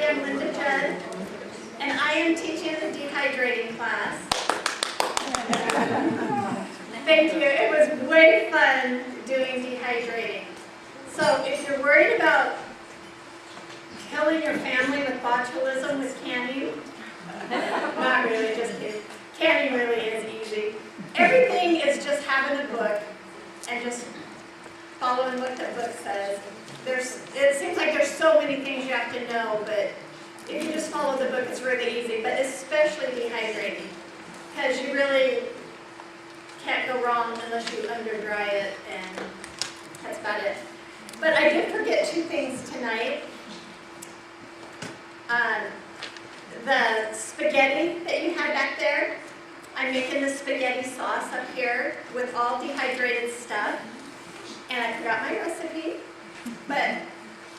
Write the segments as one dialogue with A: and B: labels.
A: am Linda Judd, and I am teaching the dehydrating class. Thank you. It was way fun doing dehydrating. So if you're worried about killing your family with botulism with canning, not really, just kidding. Canning really is easy. Everything is just having a book and just following what the book says. It seems like there's so many things you have to know, but if you just follow the book, it's really easy, but especially dehydrating, because you really can't go wrong unless you under-dry it, and that's about it. But I did forget two things tonight. The spaghetti that you had back there, I'm making the spaghetti sauce up here with all dehydrated stuff, and I forgot my recipe, but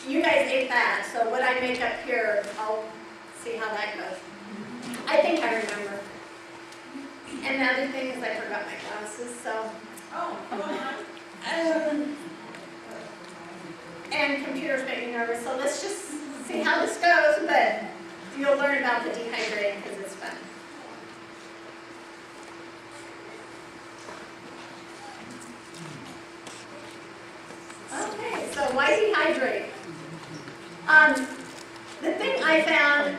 A: you guys ate that, so what I make up here, I'll see how that goes. I think I remember. And the other thing is I forgot my glasses, so. Oh, come on. And computers make me nervous, so let's just see how this goes, but you'll learn about the dehydrating because it's fun. Okay, so why dehydrate? The thing I found,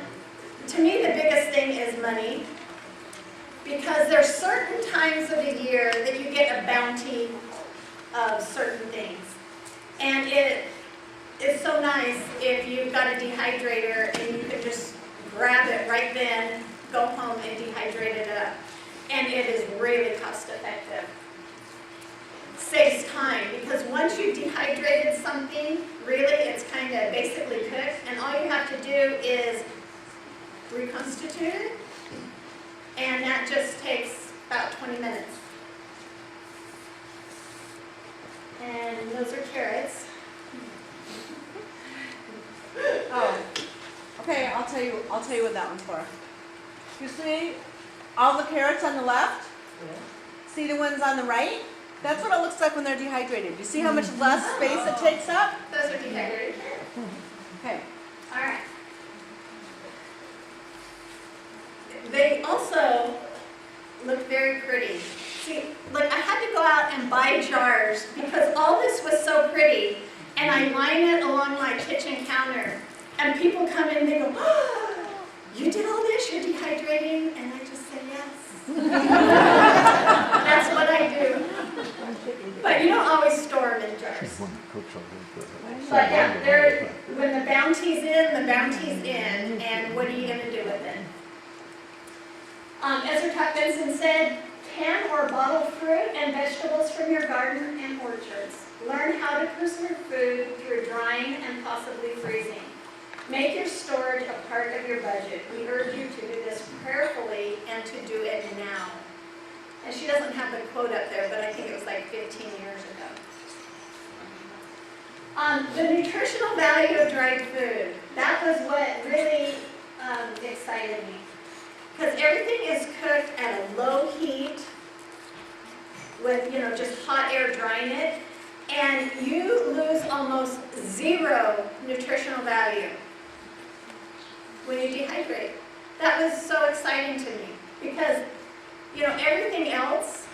A: to me the biggest thing is money, because there's certain times of the year that you get a bounty of certain things. And it is so nice if you've got a dehydrator and you can just grab it right then, go home and dehydrate it up. And it is really cost effective. Saves time, because once you've dehydrated something, really it's kind of basically cooked, and all you have to do is reconstitute it, and that just takes about 20 minutes. And those are carrots.
B: Oh, okay. I'll tell you what that one's for. You see all the carrots on the left? Yeah. See the ones on the right? That's what it looks like when they're dehydrated. You see how much less space it takes up?
A: Those are dehydrated carrots.
B: Okay.
A: All right. They also look very pretty. See, like I had to go out and buy jars because all this was so pretty, and I line it along my kitchen counter, and people come in and they go, "Oh, you did all this? You're dehydrating?" And I just say yes. That's what I do. But you don't always store them in jars. But yeah, when the bounty's in, the bounty's in, and what are you going to do with it? Ezra Tuck Benson said, can or bottle fruit and vegetables from your garden and orchards. Learn how to preserve food through drying and possibly freezing. Make your storage a part of your budget. We urge you to do this prayerfully and to do it now. And she doesn't have the quote up there, but I think it was like 15 years ago. The nutritional value of dried food. That was what really excited me. Because everything is cooked at a low heat with, just hot air drying it. And you lose almost zero nutritional value when you dehydrate. That was so exciting to me because, everything else,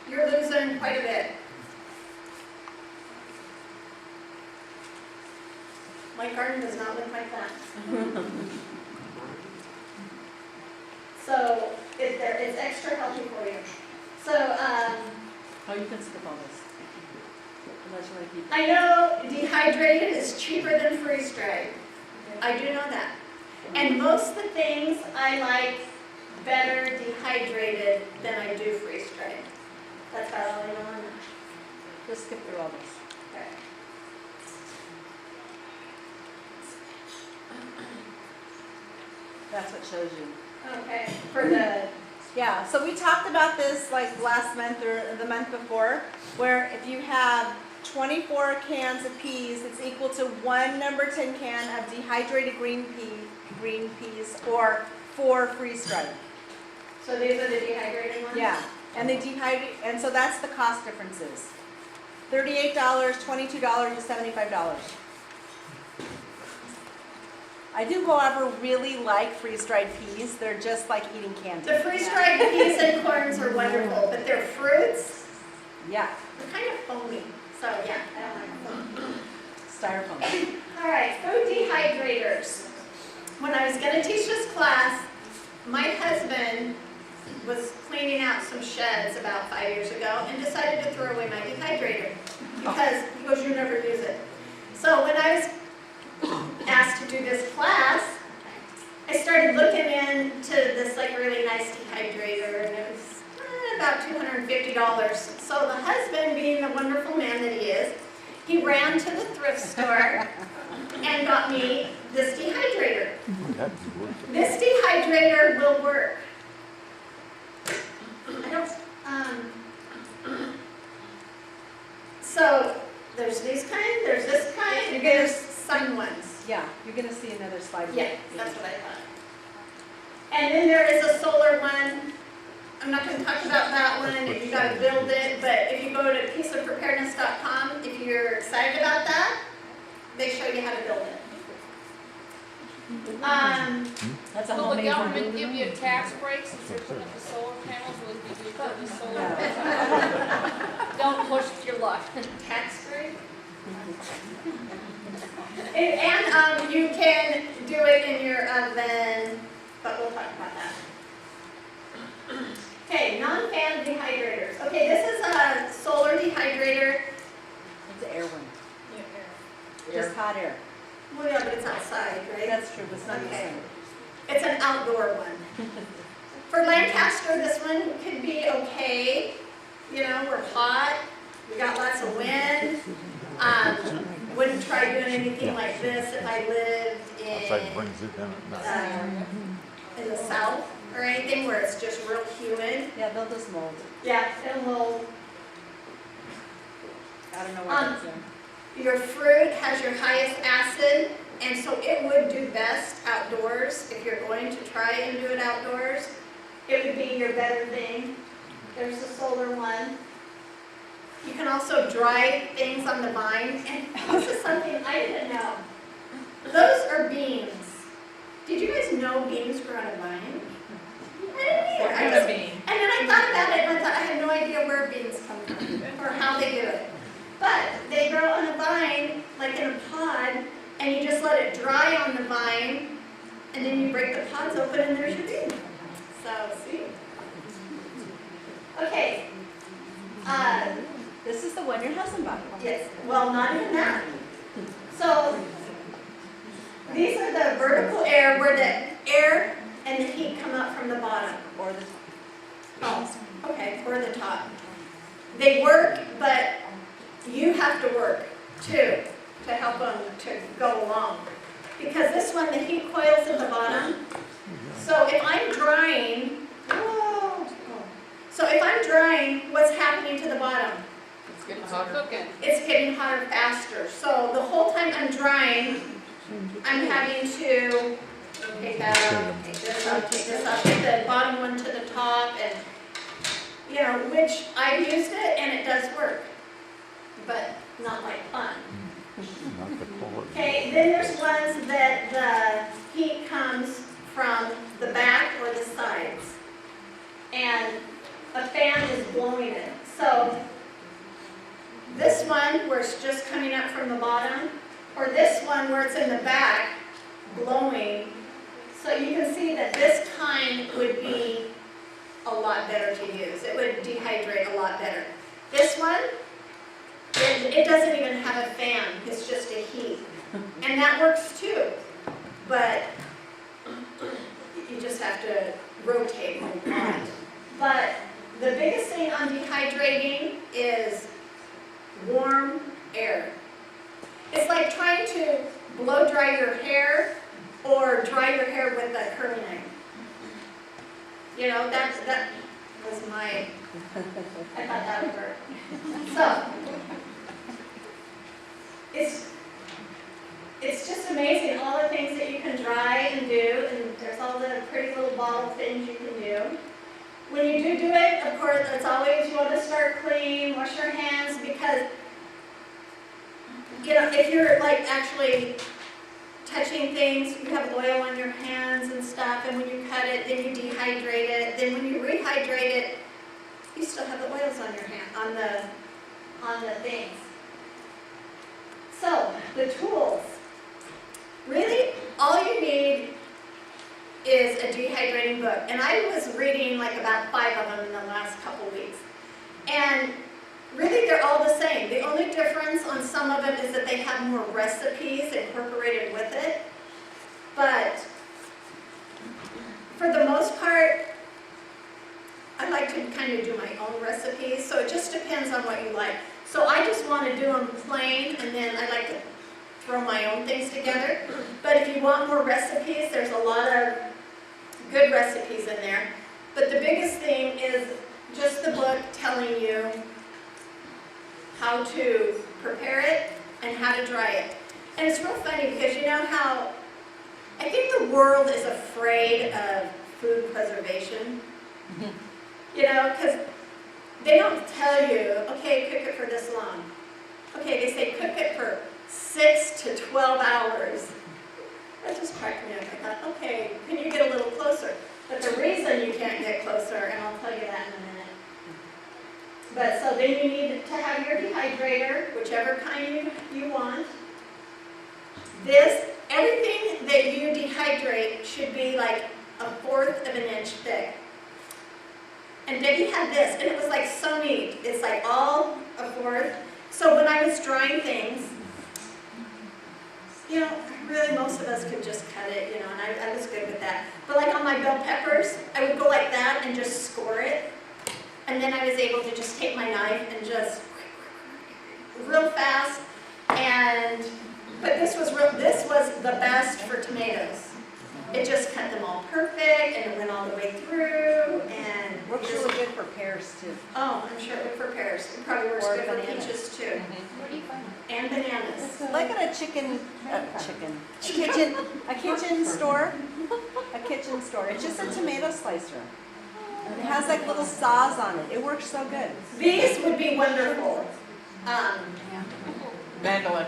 A: you're losing quite a bit. My garden does not look like that. So it's extra healthy for you. So
B: You can skip all this. Unless you want to keep it.
A: I know dehydrated is cheaper than freeze-dried. I do know that. And most of the things I like better dehydrated than I do freeze-dried. That's about all I know on that.
B: Just skip through all this.
A: Okay.
B: That's what shows you.
A: Okay. For the
B: Yeah, so we talked about this like last month or the month before, where if you have 24 cans of peas, it's equal to 1 number 10 can of dehydrated green peas or 4 freeze-dried.
A: So these are the dehydrated ones?
B: Yeah, and they dehydrate, and so that's the cost differences. $38, $22 to $75. I do, however, really like freeze-dried peas. They're just like eating candy.
A: The freeze-dried peas and corns are wonderful, but they're fruits.
B: Yeah,
A: They're kind of foamy, so yeah, I don't like foam.
B: styrofoam.
A: All right, food dehydrators. When I was going to teach this class, my husband was cleaning out some sheds about 5 years ago and decided to throw away my dehydrator because he goes, you never use it. So when I was asked to do this class, I started looking into this like really nice dehydrator, and it was about $250. So the husband, being the wonderful man that he is, he ran to the thrift store and got me this dehydrator. This dehydrator will work. I don't, so there's these kind, there's this kind, and there's sun ones.
B: Yeah, you're gonna see another slide.
A: Yeah, that's what I thought. And then there is a solar one. I'm not going to talk about that one. You got to build it, but if you go to peaceofpreparedness.com, if you're excited about that, they show you how to build it.
B: That's a
C: Will the
B: homemade
C: government
B: one.
C: give you a tax break since you're putting up the solar panels? Will you be doing the solar? Don't push your luck.
A: Tax free. And you can do it in your oven, but we'll talk about that. Okay, non-fan dehydrators. Okay, this is a solar dehydrator.
B: It's an air one. Just hot air.
A: Well, yeah, but it's outside, right?
B: That's true, but it's not the
A: Okay.
B: same.
A: It's an outdoor one. For Lancaster, this one could be okay. You know, we're hot, we got lots of wind. Wouldn't try doing anything like this if I lived
D: Outside brings it in at night.
A: in the south or anything where it's just real humid.
B: Yeah, they'll just mold.
A: Yeah, it'll mold.
B: I don't know what it's in.
A: Your fruit has your highest acid, and so it would do best outdoors. If you're going to try and do it outdoors, it would be your better thing. There's the solar one. You can also dry things on the vine, and this is something I didn't know. Those are beans. Did you guys know beans grow on a vine? I didn't either. I just- And then I thought about it, and I thought I had no idea where beans come from or how they do it. But they grow on a vine, like in a pod, and you just let it dry on the vine, and then you break the pods open, and there's your bean. So, see? Okay.
B: This is the one your husband bought.
A: Yes, well, not even that. So, these are the vertical air where the air and the heat come up from the bottom.
B: Or the
A: Oh, okay, or the top. They work, but you have to work too to help them to go along. Because this one, the heat coils at the bottom. So if I'm drying, what's happening to the bottom?
C: It's getting hot cooking.
A: It's getting hotter faster. So the whole time I'm drying, I'm having to take that out, take this out, take this out, take the bottom one to the top, and, you know, which I've used it and it does work, but not like fun.
D: Not the quality.
A: Okay, then there's ones that the heat comes from the back or the sides, and a fan is blowing it. So this one where it's just coming up from the bottom, or this one where it's in the back blowing. So you can see that this kind would be a lot better to use. It would dehydrate a lot better. This one, it doesn't even have a fan, it's just a heat. And that works too, but you just have to rotate a lot. But the biggest thing on dehydrating is warm air. It's like trying to blow dry your hair or dry your hair with a curling iron. You know, that was my, I thought that would work. So, it's just amazing all the things that you can dry and do, and there's all the pretty little bottle things you can do. When you do it, of course, it's always, you want to start clean, wash your hands, because, you know, if you're like actually touching things, you have oil on your hands and stuff, and when you cut it, then you dehydrate it, then when you rehydrate it, you still have the oils on your hand, on the things. So, the tools. Really, all you need is a dehydrating book. And I was reading like about 5 of them in the last couple weeks. And really, they're all the same. The only difference on some of them is that they have more recipes incorporated with it. But for the most part, I like to kind of do my own recipes, so it just depends on what you like. So I just want to do them plain, and then I like to throw my own things together. But if you want more recipes, there's a lot of good recipes in there. But the biggest thing is just the book telling you how to prepare it and how to dry it. And it's real funny because you know how I think the world is afraid of food preservation. You know, because they don't tell you, okay, cook it for this long. Okay, they say cook it for 6 to 12 hours. That just cracked me up. I thought, okay, can you get a little closer? But the reason you can't get closer, and I'll tell you that in a minute. But so then you need to have your dehydrator, whichever kind you want. Everything that you dehydrate should be like 1/4 of an inch thick. And Debbie had this, and it was like so neat. It's like all 1/4. So when I was drying things, you know, really most of us could just cut it, you know, and I was good with that. But like on my bell peppers, I would go like that and just score it. And then I was able to just take my knife and just real fast. But this was the best for tomatoes. It just cut them all perfect, and it went all the way through, and
E: Works really good for pears too.
A: oh, I'm sure it would for pears. It probably works
E: Or
A: good for
E: bananas.
A: peaches too,
C: Where do you find it?
A: and bananas.
E: Like at a kitchen store. A kitchen store. It's just a tomato slicer. It has like little saws on it. It works so good.
A: These would be wonderful.
E: Mandolin.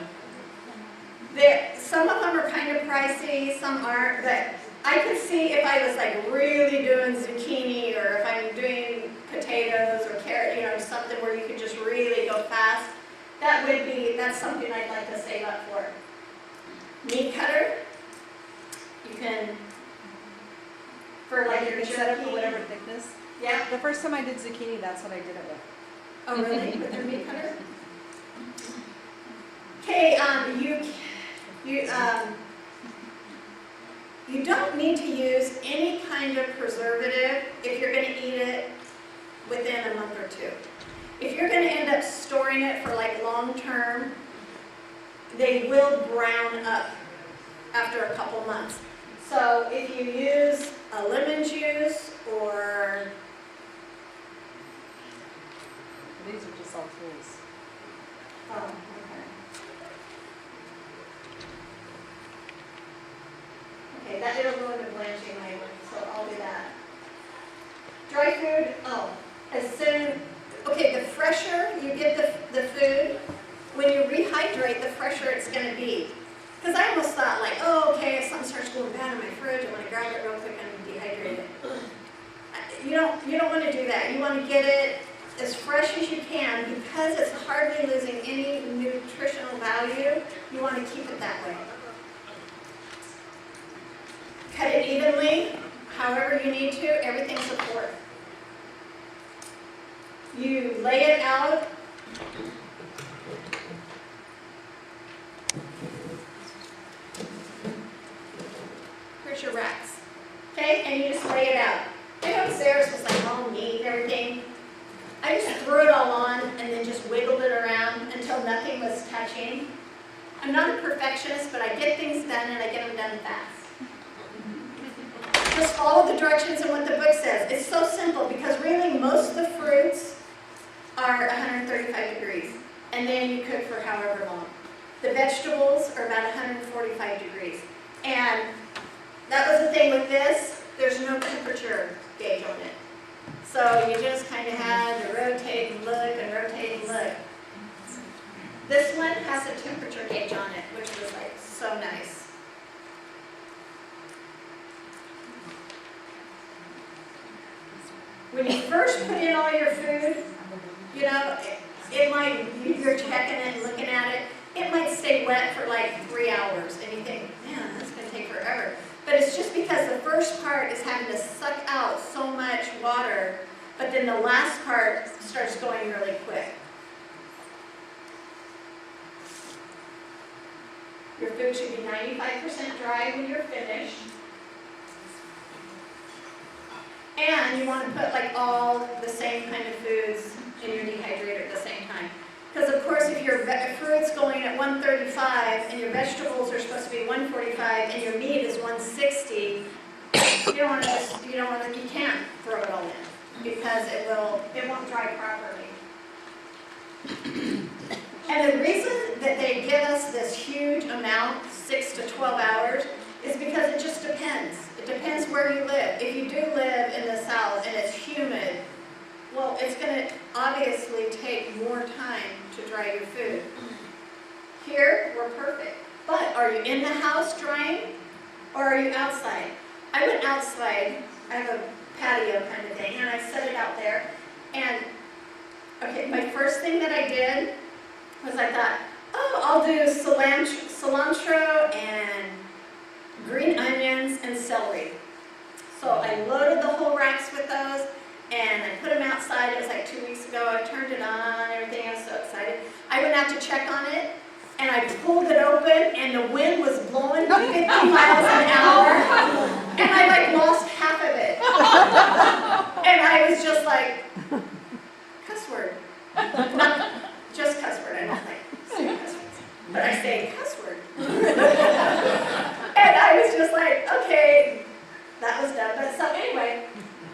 A: Some of them are kind of pricey, some aren't, but I could see if I was like really doing zucchini, or if I'm doing potatoes or carrot, you know, something where you could just really go fast. That's something I'd like to save up for. Meat cutter, you can, for like your
E: You can set it for
A: jerky.
E: whatever thickness.
A: Yeah,
E: The first time I did zucchini, that's what I did it with.
A: oh really, with your meat cutter? Okay, you don't need to use any kind of preservative if you're going to eat it within a month or 2. If you're going to end up storing it for like long term, they will brown up after a couple months. So if you use a lemon juice or
E: These are just all tools.
A: okay. Okay, that it'll go into blanching later, so I'll do that. Dry food, the fresher you get the food, when you rehydrate, the fresher it's going to be. Because I almost thought like, oh, okay, if something starts going bad in my fridge, I want to grab it real quick and dehydrate it. You don't want to do that. You want to get it as fresh as you can, because it's hardly losing any nutritional value. You want to keep it that way. Cut it evenly, however you need to. Everything's a 1/4. You lay it out. Here's your racks. Okay, and you just lay it out. I know Sarah's was like all neat and everything. I just threw it all on and then just wiggled it around until nothing was touching. I'm not a perfectionist, but I get things done and I get them done fast. Just follow the directions and what the book says. It's so simple because really most of the fruits are 135 degrees, and then you cook for however long. The vegetables are about 145 degrees. And that was the thing with this, there's no temperature gauge on it. So you just kind of had to rotate and look and rotate and look. This one has a temperature gauge on it, which was like so nice. When you first put in all your food, you know, it might, you're checking it and looking at it, it might stay wet for like 3 hours, and you think, man, that's gonna take forever. But it's just because the first part is having to suck out so much water, but then the last part starts going really quick. Your food should be 95% dry when you're finished. And you want to put like all the same kind of foods in your dehydrator at the same time. Because of course if your fruit's going at 135 and your vegetables are supposed to be 145 and your meat is 160, you can't throw it all in because it won't dry properly. And the reason that they give us this huge amount, 6 to 12 hours, is because it just depends. It depends where you live. If you do live in the south and it's humid, well, it's going to obviously take more time to dry your food. Here, we're perfect. But are you in the house drying or are you outside? I went outside. I have a patio kind of thing, and I set it out there. And, okay, my first thing that I did was I thought, oh, I'll do cilantro and green onions and celery. So I loaded the whole racks with those, and I put them outside. It was like 2 weeks ago. I turned it on, everything. I was so excited. I went out to check on it, and I pulled it open, and the wind was blowing 50 miles an hour, and I like lost half of it. And I was just like, cuss word. Not just cuss word. I don't like say cuss words, but I say cuss word. And I was just like, okay, that was done. But so anyway,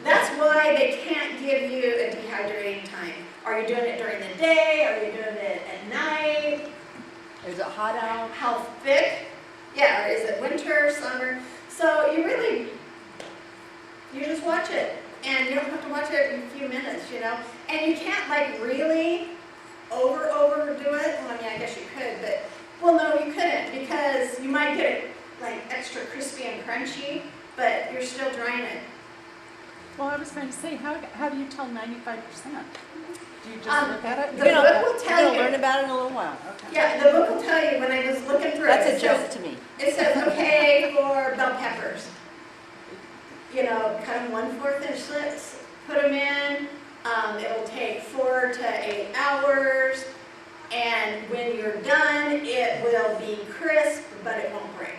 A: that's why they can't give you a dehydrating time. Are you doing it during the day? Are you doing it at night?
E: Is it hot out?
A: How thick? Yeah, or is it winter, summer? So you just watch it. And you don't have to watch it in a few minutes, you know? And you can't like really overdo it. Well, I mean, I guess you could, but, well, no, you couldn't because you might get it like extra crispy and crunchy, but you're still drying it.
F: Well, I was going to say, how do you tell 95%? Do you just look at it?
A: The book will tell
E: You're gonna
A: you.
E: learn about it in a little while. Okay.
A: Yeah, the book will tell you when I was looking through
E: That's
A: it.
E: a joke to me.
A: It says, okay, for bell peppers. You know, cut them 1/4 inch slips, put them in. It'll take 4 to 8 hours. And when you're done, it will be crisp, but it won't break.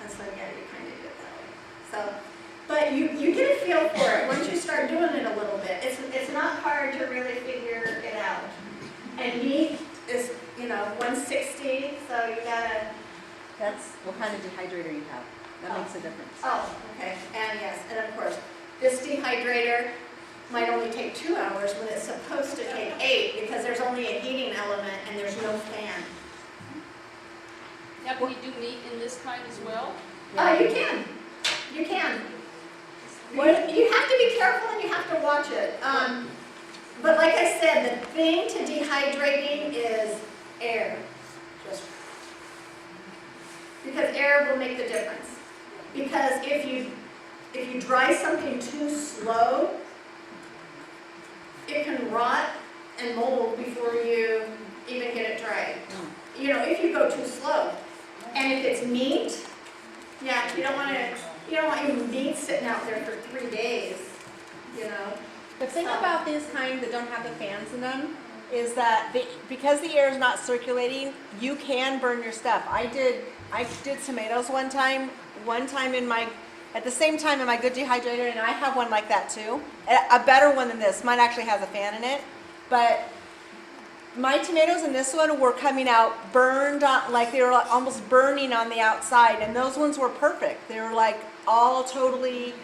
A: And so, yeah, you kind of do it that way. So, but you get a feel for it once you start doing it a little bit. It's not hard to really figure it out. And meat is, 160, so you gotta.
E: That's what kind of dehydrator you have. That makes a difference.
A: Oh, okay, and yes, and of course, this dehydrator might only take 2 hours when it's supposed to take 8 because there's only a heating element and there's no fan.
C: Now, can you do meat in this kind as well?
A: Oh, you can. You can. You have to be careful and you have to watch it. But like I said, the thing to dehydrating is air. Because air will make the difference. Because if you dry something too slow, it can rot and mold before you even get it dried. If you go too slow. And if it's meat, yeah, you don't want your meat sitting out there for 3 days,
B: The thing about these kinds that don't have the fans in them is that because the air is not circulating, you can burn your stuff. I did tomatoes one time at the same time in my good dehydrator, and I have one like that too. A better one than this. Mine actually has a fan in it, but my tomatoes in this one were coming out burned on, like they were almost burning on the outside, and those ones were perfect. They were like all totally,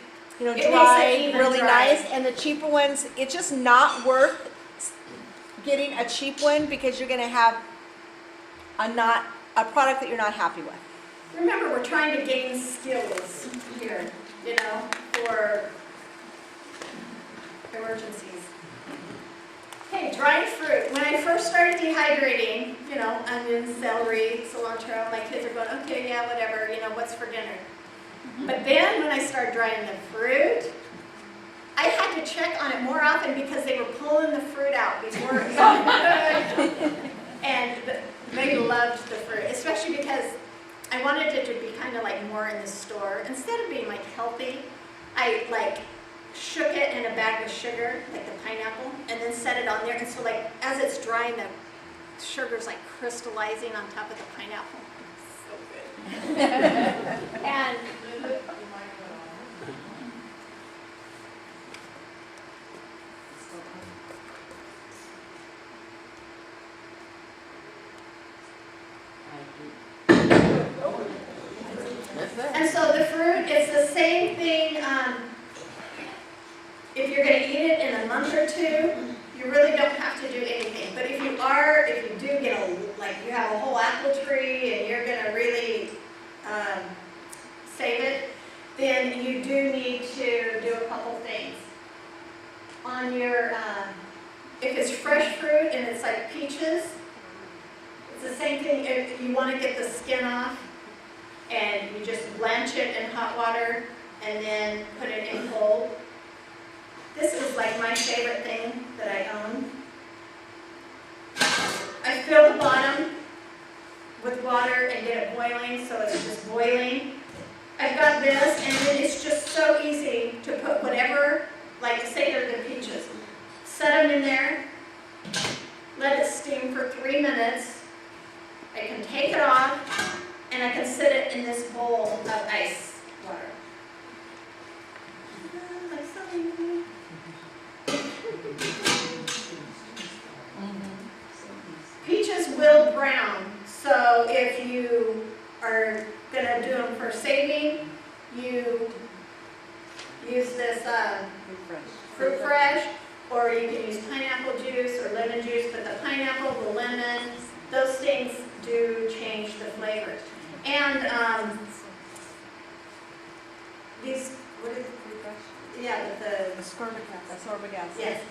A: makes it
B: dry,
A: even
B: really
A: dry.
B: nice. And the cheaper ones, it's just not worth getting a cheap one because you're going to have a product that you're not happy with.
A: Remember, we're trying to gain skills here, for emergencies. Okay, dried fruit. When I first started dehydrating, onions, celery, cilantro, my kids are going, okay, yeah, whatever, what's for dinner? But then when I started drying the fruit, I had to check on it more often because they were pulling the fruit out before it got good. And they loved the fruit, especially because I wanted it to be kind of like more in the store. Instead of being like healthy, I like shook it in a bag with sugar, like the pineapple, and then set it on there. And so like as it's drying, the sugar's like crystallizing on top of the pineapple. So good. And And so the fruit, it's the same thing, if you're gonna eat it in a month or two, you really don't have to do anything. But if you do get like you have a whole apple tree and you're gonna really save it, then you do need to do a couple things. On your, if it's fresh fruit and it's like peaches, it's the same thing. If you wanna get the skin off, and you just blanch it in hot water and then put it in cold. This is like my favorite thing that I own. I fill the bottom with water and get it boiling, so it's just boiling. I've got this, and then it's just so easy to put whatever, like say they're the peaches. Set them in there, let it steam for 3 minutes. I can take it off, and I can sit it in this bowl of ice water. Like something. Peaches will brown, so if you are gonna do them for saving, you use this Fruit Fresh, or you can use pineapple juice or lemon juice, but the pineapple, the lemon, those things do change the flavor. And these, what is it? Yeah, the
B: Ascorbic acid.
A: yes.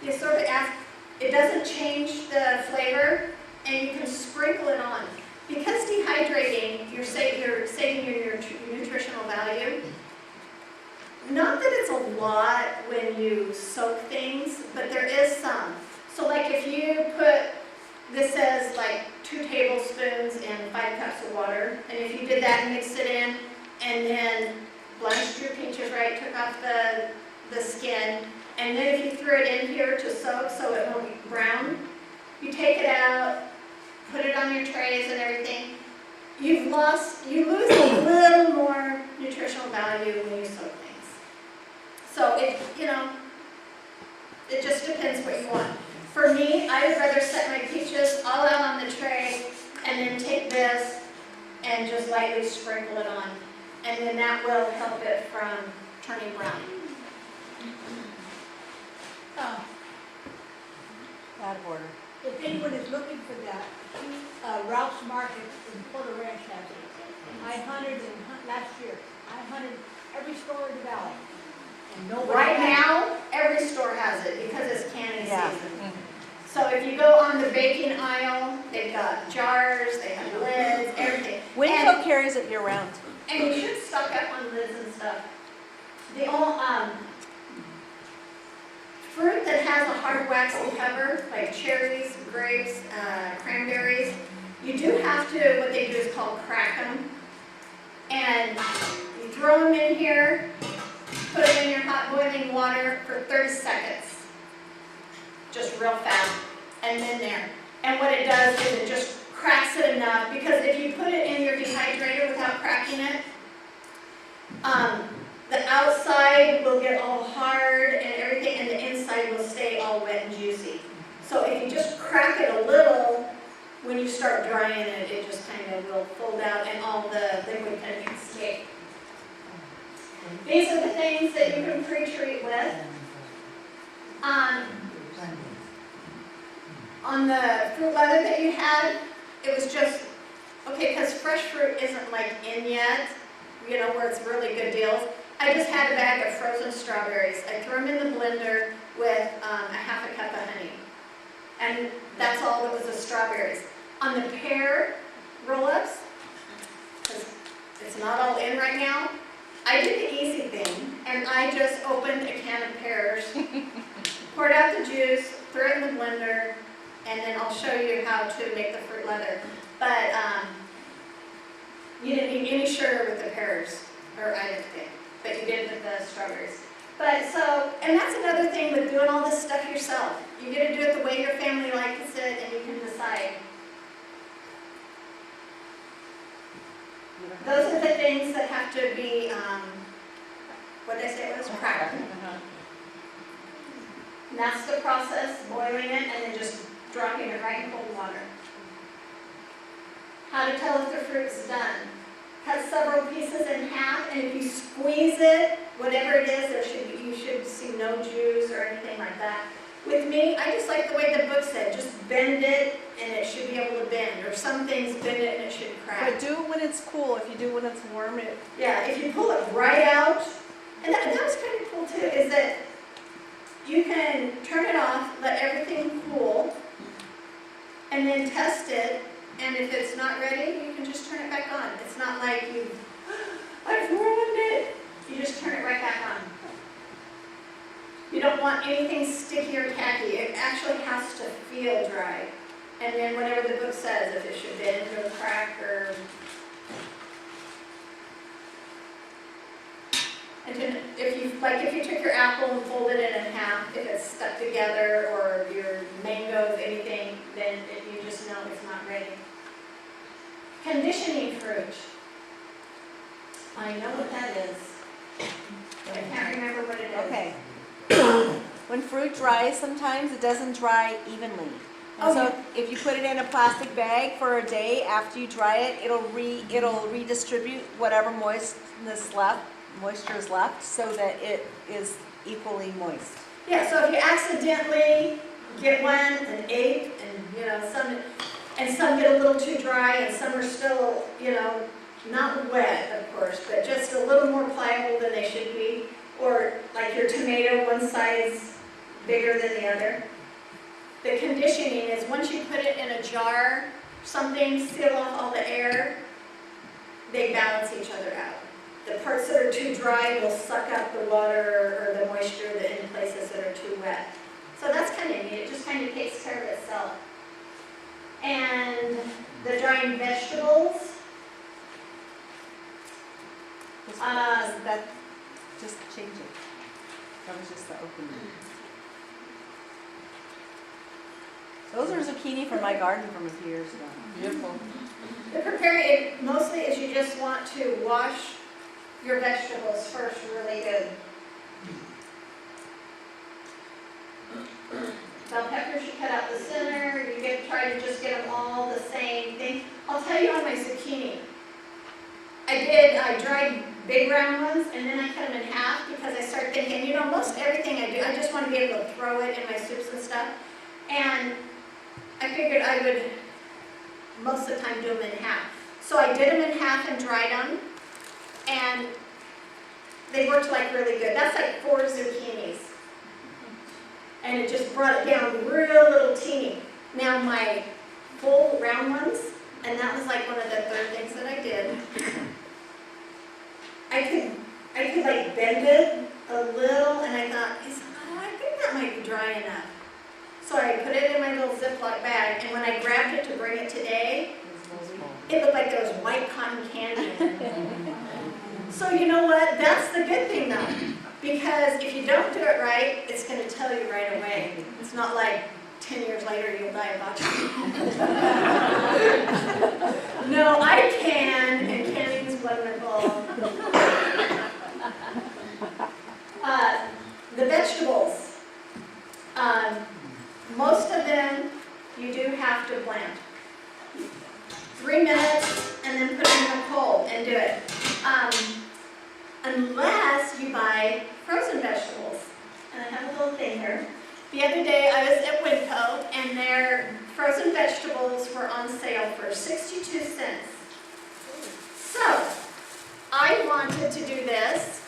A: The ascorbic acid, it doesn't change the flavor, and you can sprinkle it on. Because dehydrating, you're saving your nutritional value. Not that it's a lot when you soak things, but there is some. So like if you put, this says like 2 tablespoons and 5 cups of water. And if you did that, mix it in, and then blanched your peaches, right, took off the skin. And then if you threw it in here to soak so it won't be brown, you take it out, put it on your trays and everything. You lose a little more nutritional value when you soak things. So it just depends what you want. For me, I would rather set my peaches all out on the tray and then take this and just lightly sprinkle it on. And then that will help it from turning brown.
B: Out of order.
G: If anyone is looking for that, Ralph's Market in Porter Ranch has it. I hunted last year. I hunted every store in the valley. And nobody
A: Right
G: had it.
A: now, every store has it because it's canning
B: Yeah.
A: season. So if you go on the baking aisle, they've got jars, they have lids, everything.
B: Winco carries it year round.
A: And you should stock up on lids and stuff. The all, fruit that has a hard waxy cover, like cherries, grapes, cranberries, you do have to, what they do is called crack them. And you throw them in here, put them in your hot boiling water for 30 seconds. Just real fast, and then there. And what it does is it just cracks it enough, because if you put it in your dehydrator without cracking it, the outside will get all hard and everything, and the inside will stay all wet and juicy. So if you just crack it a little, when you start drying it, it just kind of will fold out and all the liquid can escape. These are the things that you can pre-treat with. On the fruit leather that you had, it was just, okay, because fresh fruit isn't like in yet, where it's really good deals. I just had a bag of frozen strawberries. I threw them in the blender with a half a cup of honey. And that's all that was the strawberries. On the pear roll-ups, because it's not all in right now, I did the easy thing, and I just opened a can of pears, poured out the juice, threw it in the blender, and then I'll show you how to make the fruit leather. But you didn't need any sugar with the pears, or I didn't think, but you did with the strawberries. But so, and that's another thing with doing all this stuff yourself. You get to do it the way your family likes it, and you can decide. Those are the things that have to be, what did I say it was? Cracked. And that's the process, boiling it and then just dropping it right in cold water. How to tell if the fruit's done. Cut several pieces in half, and if you squeeze it, whatever it is, you should see no juice or anything like that. With me, I just like the way the book said, just bend it and it should be able to bend, or some things bend it and it should crack.
B: But do it when it's cool. If you do it when it's warm, it,
A: Yeah, if you pull it right out, and that was kind of cool too, is that you can turn it off, let everything cool, and then test it, and if it's not ready, you can just turn it back on. It's not like I've ruined it. You just turn it right back on. You don't want anything sticky or tacky. It actually has to feel dry. And then whatever the book says, if it should bend or crack or... And then if you took your apple and folded it in half, if it's stuck together, or your mangoes, anything, then you just know it's not ready. Conditioning fruit. I know what that is. I can't remember what it is.
B: okay. When fruit dries, sometimes it doesn't dry evenly.
A: Oh,
B: And so if you put it in a plastic bag for a day, after you dry it, it'll redistribute whatever moisture is left, so that it is equally moist.
A: Yeah, so if you accidentally get one, an eighth, and some get a little too dry, and some are still, not wet, of course, but just a little more pliable than they should be, or like your tomato, one side's bigger than the other. The conditioning is once you put it in a jar, something seal off all the air, they balance each other out. The parts that are too dry will suck up the water or the moisture in places that are too wet. So that's kind of neat. It just kind of takes care of itself. And the drying vegetables.
B: That, just change it. That was just the opening. Those are zucchini from my garden from a few years ago.
C: Beautiful.
A: The preparing it mostly is you just want to wash your vegetables first really good. Bell peppers you cut out the center, try to just get them all the same thing. I'll tell you on my zucchini, I dried big round ones and then I cut them in half because I started thinking, most everything I do, I just want to be able to throw it in my soups and stuff. And I figured I would most of the time do them in half. So I did them in half and dried them, and they worked really good. That's like 4 zucchinis. And it just brought it down real little teeny. Now my full round ones, and that was like one of the third things that I did. I could bend it a little, and I thought, I think that might be dry enough. So I put it in my little Ziploc bag, and when I grabbed it to bring it today, it looked like there was white cotton candy in it. So you know what? That's the good thing though. Because if you don't do it right, it's going to tell you right away. It's not like 10 years later you'll die of botulism. No, I can, and canning's wonderful. The vegetables. Most of them you do have to blend. 3 minutes and then put it in the cold and do it. Unless you buy frozen vegetables. And I have a little thing here. The other day I was at Winco and their frozen vegetables were on sale for 62 cents. So I wanted to do this,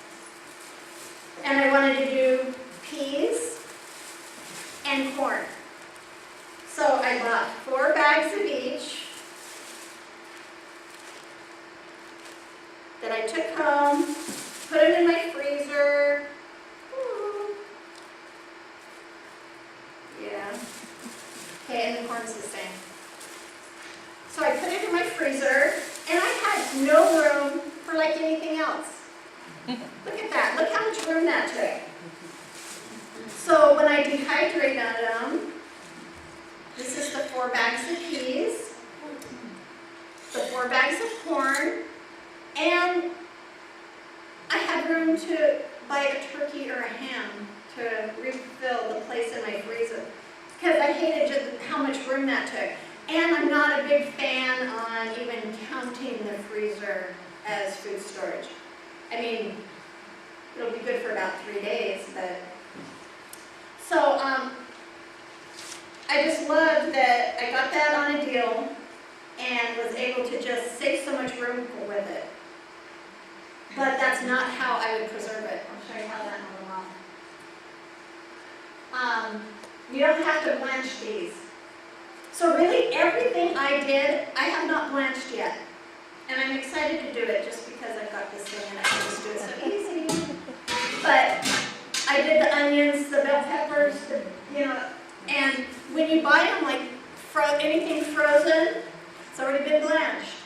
A: and I wanted to do peas and corn. So I bought 4 bags of each that I took home, put them in my freezer. Ooh. Yeah. Okay, and the corn's the same. So I put it in my freezer, and I had no room for like anything else. Look at that, look how much room that took. So when I dehydrated them, this is the 4 bags of peas, the 4 bags of corn, and I had room to buy a turkey or a ham to refill the place in my freezer. Because I hated just how much room that took. And I'm not a big fan on even counting the freezer as food storage. I mean, it'll be good for about 3 days, but. So, I just loved that I got that on a deal and was able to just save so much room with it. But that's not how I would preserve it. I'll show you how that in a little while. You don't have to blanch these. So really, everything I did, I have not blanched yet. And I'm excited to do it just because I've got this thing and I can just do it so easy. But I did the onions, the bell peppers, and when you buy them, like anything frozen, it's already been blanched.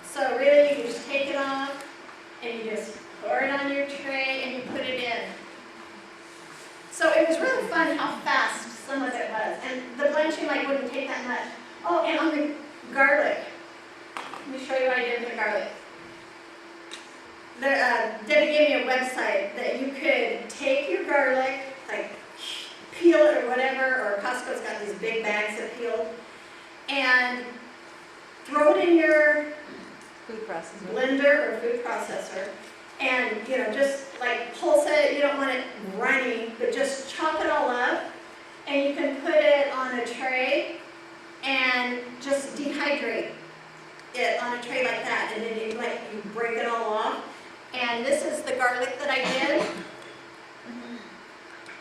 A: So really, you just take it off and you just pour it on your tray and you put it in. So it was really fun how fast some of it was. And the blanching wouldn't take that much. Oh, and on the garlic. Let me show you what I did with the garlic. Debbie gave me a website that you could take your garlic, peel it or whatever, or Costco's got these big bags of peeled, and throw it in your
E: Food processor.
A: blender or food processor, and just pulse it. You don't want it runny, but just chop it all up, and you can put it on a tray and just dehydrate it on a tray like that, and then you break it all off. And this is the garlic that I did,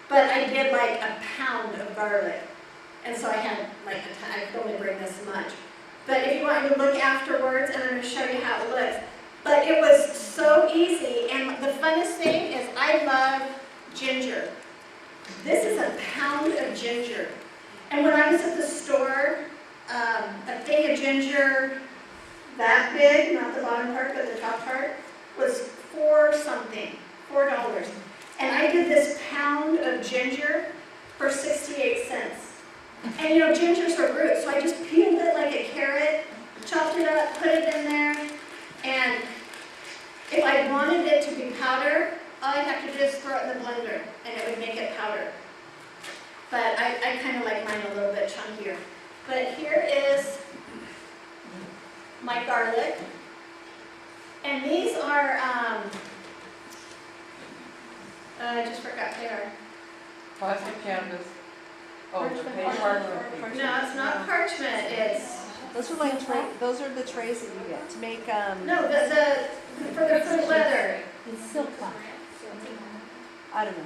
A: but I did a pound of garlic, and so I had I could only bring this much. But if you want to look afterwards, and I'm going to show you how it looks. But it was so easy, and the funnest thing is I love ginger. This is a pound of ginger. And when I was at the store, a thing of ginger that big, not the bottom part, but the top part, was $4. And I did this pound of ginger for 68 cents. And ginger's a root, so I just peeled it like a carrot, chopped it up, put it in there, and if I wanted it to be powder, all I'd have to do is throw it in the blender, and it would make it powder. But I kind of like mine a little bit chunkier. But here is my garlic. And these are, I just forgot they are.
H: Plastic canvas. Oh, the
A: Parchment.
H: paper.
A: No, it's not parchment, it's,
E: Those are those are the trays that you get to make,
A: no, for the fruit leather.
G: It's silk box.
E: I don't know.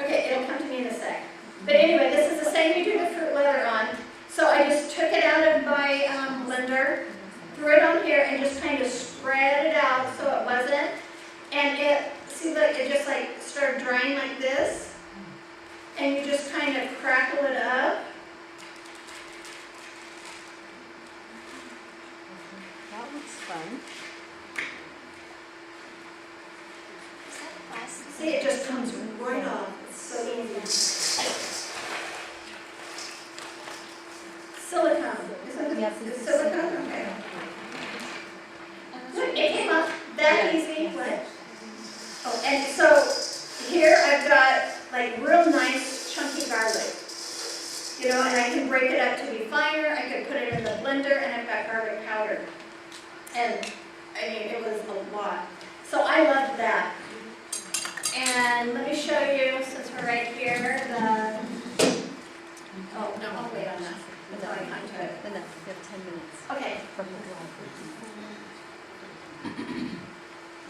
A: Okay, it'll come to me in a sec. But anyway, this is the same you do the fruit leather on. So I just took it out of my blender, threw it on here, and just kind of spread it out so it wasn't. And it just started drying like this. And you just kind of crackle it up.
E: That looks fun.
A: See, it just comes right off. It's so easy. Silicone.
G: Yes,
A: Is it silicone? Okay. Look, it came up that easy. What? Oh, and so here I've got real nice chunky garlic. And I can break it up to be finer. I could put it in the blender, and I've got garlic powder. And I mean, it was a lot. So I loved that. And let me show you, since we're right here, oh, no, I'll wait on that until I come to it.
E: Enough, you have 10 minutes.
A: Okay.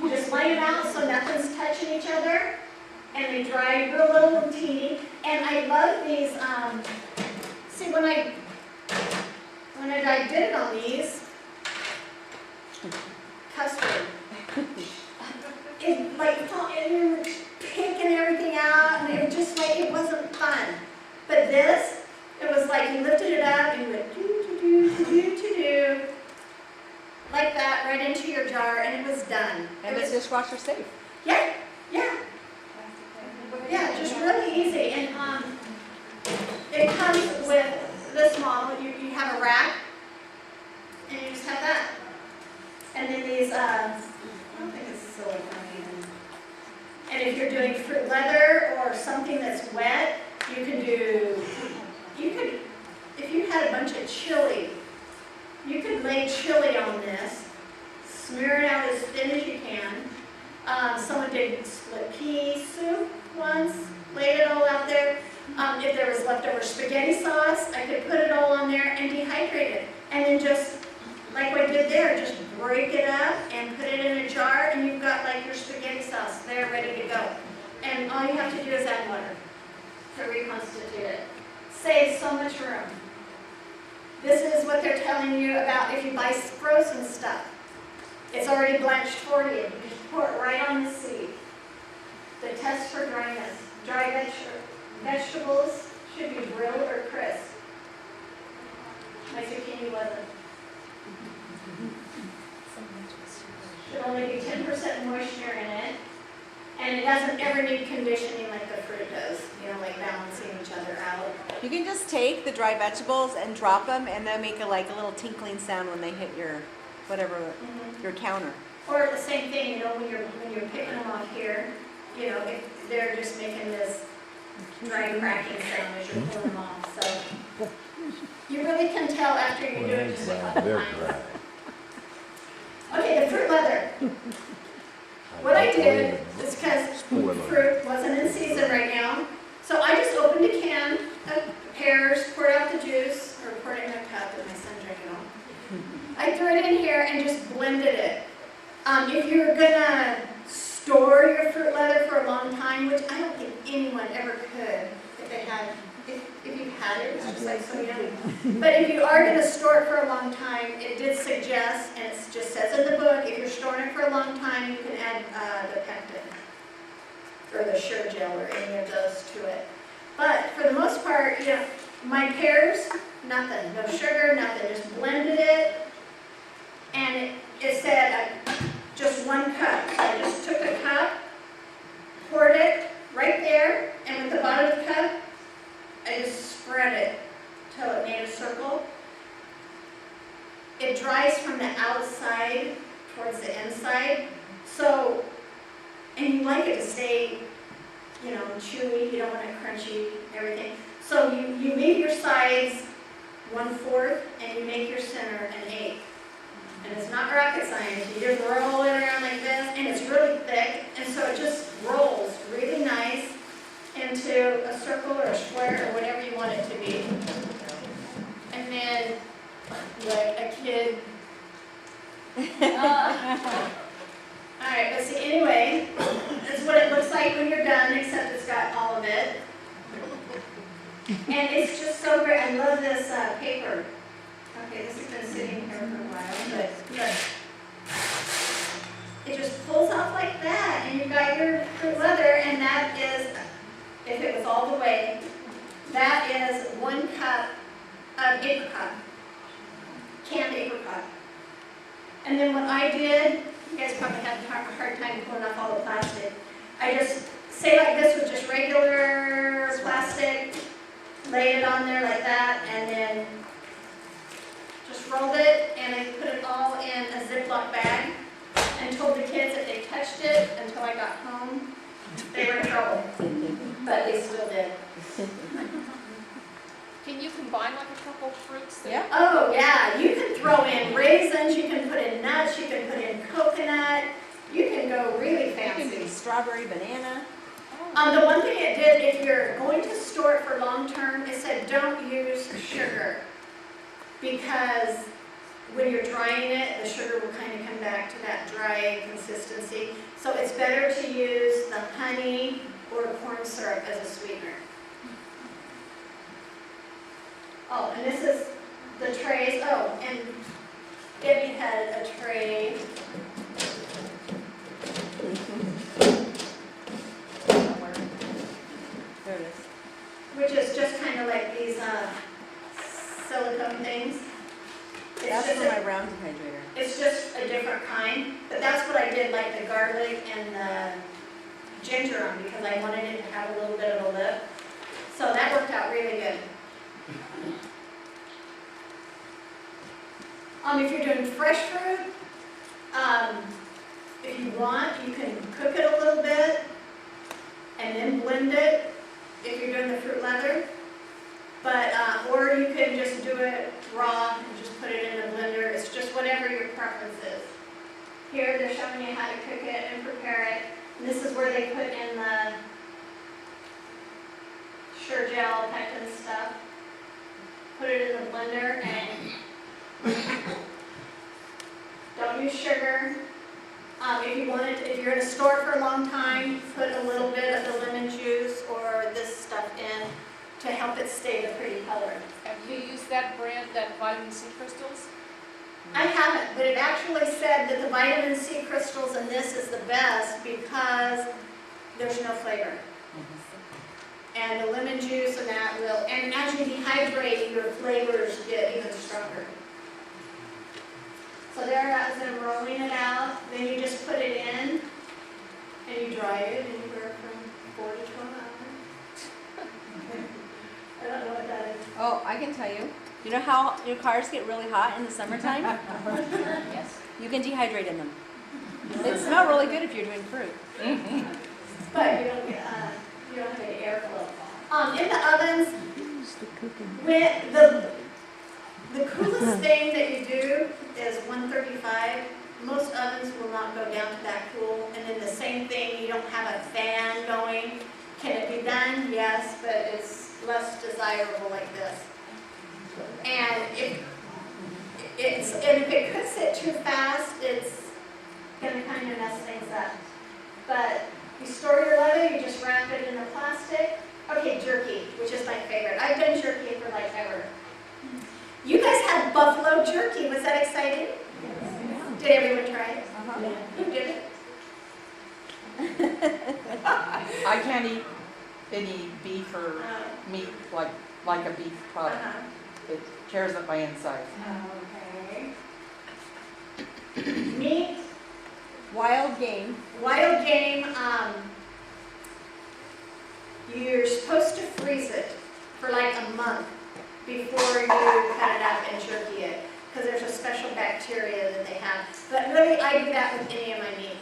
A: You just lay them out so nothing's touching each other, and they dry real little and teeny. And I love these, see when I did it on these, custard. it like, and you were picking everything out, and it was just like, it wasn't fun. But this, it was like you lifted it up and you went do, like that, right into your jar, and it was done.
E: And
A: It
E: it's
A: was,
E: dishwasher safe.
A: yeah, yeah. Yeah, just really easy, and it comes with this model. You have a rack, and you just have that. And then these, I don't think it's silicone. And if you're doing fruit leather or something that's wet, you could, if you had a bunch of chili, you could lay chili on this, smear it out as thin as you can. Someone did split pea soup once, laid it all out there. If there was leftover spaghetti sauce, I could put it all on there and dehydrate it. And then just, like I did there, just break it up and put it in a jar, and you've got like your spaghetti sauce there ready to go. And all you have to do is add water to reconstitute it. Saves so much room. This is what they're telling you about if you buy frozen stuff. It's already blanched for you. You just pour it right on the seed. The test for dryness. Dry vegetables should be grilled or crisp. My zucchini wasn't. Should only be 10% moisture in it. And it doesn't ever need conditioning like the fruit does, like balancing each other out.
E: You can just take the dry vegetables and drop them, and they'll make a little tinkling sound when they hit your, whatever, your counter.
A: Or the same thing, when you're picking them off here, if they're just making this dry cracking sound as you're pulling them off. So you really can tell after you do it just a couple
D: They're
A: times.
D: dry.
A: Okay, the fruit leather. What I did is because fruit wasn't in season right now, so I just opened a can of pears, poured out the juice, or poured it in a cup, and my son drank it all. I threw it in here and just blended it. If you're gonna store your fruit leather for a long time, which I don't think anyone ever could, if you had it, it's just like so yummy. But if you are going to store it for a long time, it did suggest, and it just says in the book, if you're storing it for a long time, you can add the pectin or the Sure-Gel or any of those to it. But for the most part, my pears, nothing, no sugar, nothing, just blended it, and it said just 1 cup. So I just took a cup, poured it right there, and with the bottom of the cup, I just spread it till it made a circle. It dries from the outside towards the inside. So, and you like it to stay, chewy. You don't want it crunchy, everything. So you leave your sides 1/4 and you make your center an 1/8. And it's not rocket science. You just roll it around like this, and it's really thick, and so it just rolls really nice into a circle or a square or whatever you want it to be. And then, like a kid. All right, but see, anyway, this is what it looks like when you're done, except it's got all of it. And it's just so great. I love this paper. Okay, this has been sitting here for a while, but it just pulls off like that, and you got your fruit leather, and that is, if it was all the way, that is 1 cup of apricot, canned apricot. And then what I did, you guys probably had a hard time pulling off all the plastic. I just, say like this with just regular plastic, lay it on there like that, and then just rolled it, and I put it all in a Ziploc bag, and told the kids if they touched it until I got home, they were in trouble. But they still did.
C: Can you combine like a couple fruits? that-
E: Yeah.
A: Oh, yeah, you can throw in raisins, you can put in nuts, you can put in coconut, you can go really
E: You can do
A: fancy.
E: strawberry, banana.
C: Oh.
A: The one thing it did, if you're going to store it for long term, it said don't use sugar. Because when you're drying it, the sugar will kind of come back to that dry consistency. So it's better to use the honey or corn syrup as a sweetener. Oh, and this is the trays. Oh, and Debbie had a tray. these silicone things. It's
E: That's
A: just
E: for
A: a-
E: my round dehydrator.
A: It's just a different kind, but that's what I did, like the garlic and the ginger on, because I wanted it to have a little bit of a lip. So that worked out really good. If you're doing fresh fruit, if you want, you can cook it a little bit and then blend it if you're doing the fruit leather. But, or you can just do it raw and just put it in a blender. It's just whatever your preference is. Here, they're showing you how to cook it and prepare it. And this is where they put in the Sure Gel pectin stuff. Put it in the blender and don't use sugar. If you want it, if you're in a store for a long time, put a little bit of the lemon juice or this stuff in to help it stay the pretty color.
C: Have you used that brand, that vitamin C crystals?
A: I haven't, but it actually said that the vitamin C crystals in this is the best because there's no flavor. And the lemon juice and that will, and as you dehydrate, your flavors get even stronger. So there, as I'm rolling it out, then you just put it in and you dry it anywhere from 4 to 12 hours. I don't know what that is.
E: Oh, I can tell you. You know how your cars get really hot in the summertime?
C: Yes.
E: You can dehydrate in them. They smell really good if you're doing fruit.
A: But you don't get, you don't have any airflow. In the ovens, when the coolest thing that you do is 135. Most ovens will not go down to that cool. And then the same thing, you don't have a fan going. Can it be done? Yes, but it's less desirable like this. And if it cooks it too fast, it's gonna kind of mess things up. But you store your leather, you just wrap it in the plastic. Okay, jerky, which is my favorite. I've done jerky for like ever. You guys had buffalo jerky. Was that exciting? Did everyone try it? Who did it?
H: I can't eat any beef or meat like a beef product. It tears up my insides.
A: Okay. Meat,
E: Wild game.
A: wild game, you're supposed to freeze it for like a month before you cut it up and jerky it, because there's a special bacteria that they have. But really, I do that with any of my meat.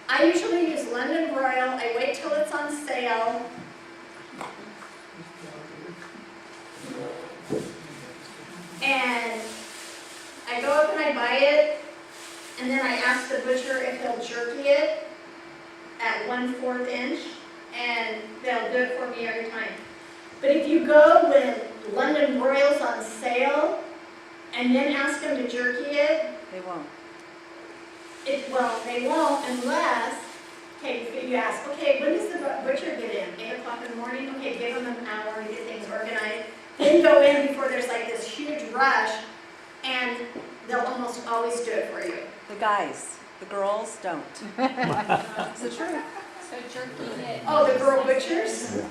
A: I usually use London broil. I wait till it's on sale. And I go up and I buy it, and then I ask the butcher if they'll jerky it at 1/4 inch, and they'll do it for me every time. But if you go when London broil's on sale, and then ask them to jerky it,
E: They won't.
A: well, they won't unless, okay, if you ask, okay, when does the butcher get in? 8 o'clock in the morning? Okay, give them an hour to get things organized. Then go in before there's like this huge rush, and they'll almost always do it for you.
E: The guys. The girls don't. It's the truth.
C: So jerky it.
A: Oh, the girl butchers?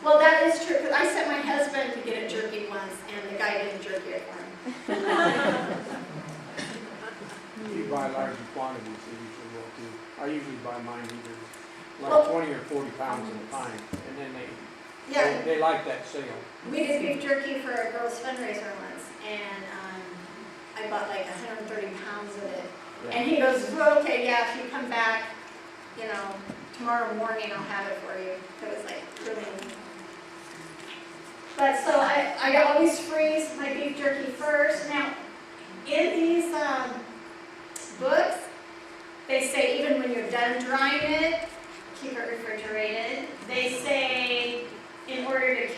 A: Well, that is true, because I sent my husband to get it jerky once, and the guy didn't jerky it for him.
I: You buy large quantities, they usually will too. I usually buy mine either
A: Well-
I: like 20 or 40 pounds at a time, and then
A: Yeah,
I: they like that sale.
A: we did beef jerky for a girls' fundraiser once, and I bought like 130 pounds of it. And he goes, well, okay, yeah, if you come back, you know, tomorrow morning, I'll have it for you. It was like really. But so I always freeze my beef jerky first. Now, in these books, they say even when you're done drying it, keep it refrigerated. They say in order to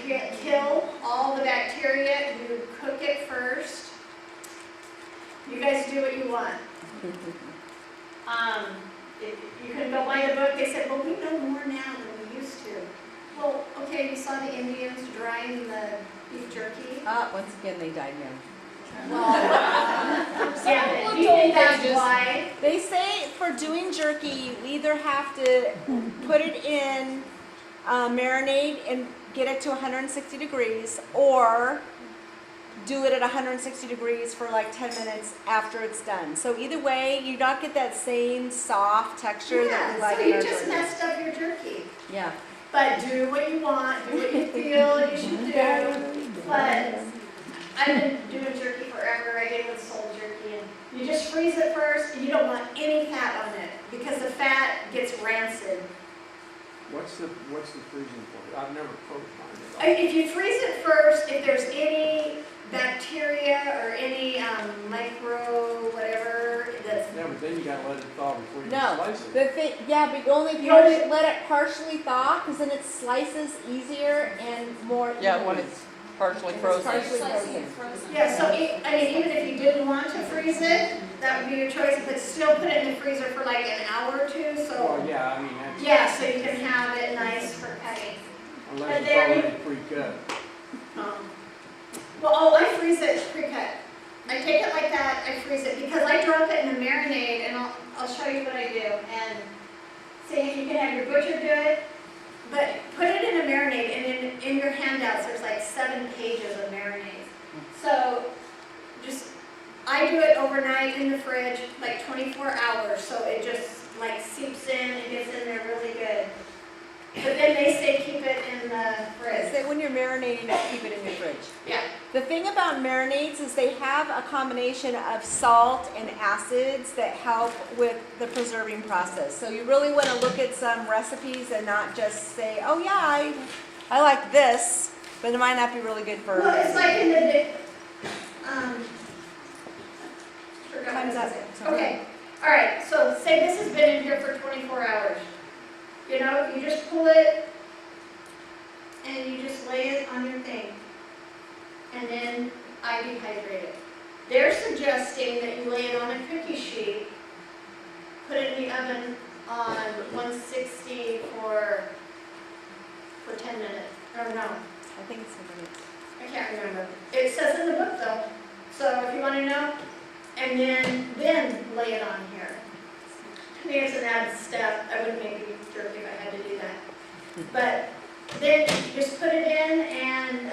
A: kill all the bacteria, you cook it first. You guys do what you want. You can go buy the book. They said, well, we know more now than we used to. Well, okay, you saw the Indians drying the beef jerky.
E: Once again, they died young.
A: Yeah, do you think that's why?
B: They say for doing jerky, you either have to put it in marinade and get it to 160 degrees, or do it at 160 degrees for like 10 minutes after it's done. So either way, you don't get that same soft texture that we like
A: so
B: in
A: you
B: our
A: just
B: jerky.
A: messed up your jerky.
B: Yeah.
A: But do what you want, do what you feel you should do. But I've been doing jerky forever. I did with soul jerky, and you just freeze it first, and you don't want any fat on it because the fat gets rancid.
I: What's the freezing for? I've never froze mine.
A: If you freeze it first, if there's any bacteria or any micro whatever that's
I: Yeah, but then you gotta let it thaw before you
B: No,
I: slice it.
B: the thing, yeah, but only
A: You only-
B: let it partially thaw, because then it slices easier and more.
H: Yeah, when
B: evenly.
H: it's partially
B: It's
H: frozen.
B: partially
C: Slicing
B: frozen.
C: it frozen.
A: yeah. So I mean, even if you didn't want to freeze it, that would be your choice. But still put it in the freezer for like an hour or two. So
I: Well, yeah, I mean, that's,
A: yeah, so you can have it nice for cutting.
I: unless
A: But
I: it's
A: there you-
I: already pre-cut.
A: Well, I freeze it pre-cut. I take it like that, I freeze it, because I drop it in a marinade, and I'll show you what I do. And see if you can have your butcher do it, but put it in a marinade, and in your handouts, there's like 7 pages of marinades. So just, I do it overnight in the fridge, like 24 hours, so it just like seeps in, it gets in there really good. But then they say keep it in the fridge.
B: Say when you're marinating it, keep it in your fridge.
A: Yeah.
B: The thing about marinades is they have a combination of salt and acids that help with the preserving process. So you really want to look at some recipes and not just say, oh yeah, I like this, but it might not be really good for.
A: Well, it's like in the, forgot what
B: Time's
A: I was
B: up.
A: gonna say. Okay, all right, so say this has been in here for 24 hours. You know, you just pull it and you just lay it on your thing. And then I dehydrate it. They're suggesting that you lay it on a cookie sheet, put it in the oven on 160 for 10 minutes, or no,
B: I think it's something.
A: I can't remember. It says in the book though, so if you want to know, and then lay it on here. To me, it's an added step. I wouldn't make beef jerky if I had to do that. But then you just put it in and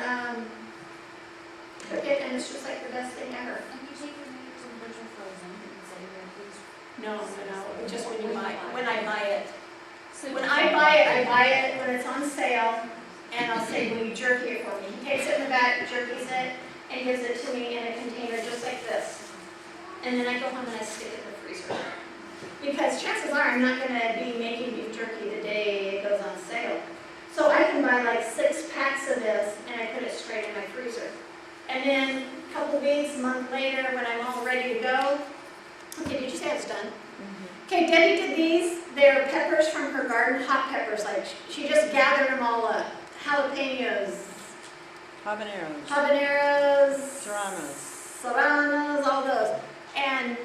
A: cook it, and it's just like the best thing ever.
C: And you take your meat to the butcher frozen and say, here, please.
A: No, just when you buy it. When I buy it.
C: So
A: When I buy it when it's on sale, and I'll say, will you jerky it for me? He takes it in the back, jerkies it, and gives it to me in a container just like this. And then I go home and I stick it in the freezer. Because chances are I'm not going to be making beef jerky the day it goes on sale. So I can buy like 6 packs of this, and I put it straight in my freezer. And then a couple weeks, a month later, when I'm all ready to go, okay, did you say I was done? Okay, Debbie did these. They're peppers from her garden, hot peppers. Like she just gathered them all up. Jalapenos, habaneros, serranos, all those. And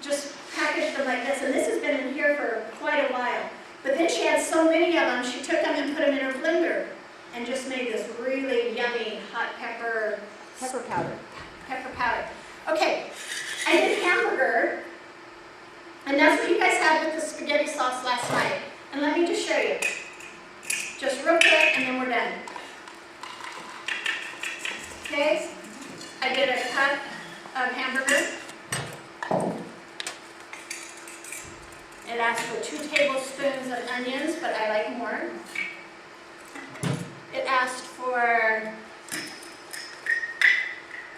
A: just packaged them like this. And this has been in here for quite a while. But then she had so many of them, she took them and put them in her blender and just made this really yummy hot pepper
B: powder.
A: pepper powder. Okay, I did hamburger, and that's what you guys had with the spaghetti sauce last night. And let me just show you. Just real quick, and then we're done. Okay, I did a cut of hamburger. It asked for 2 tablespoons of onions, but I like more. It asked for a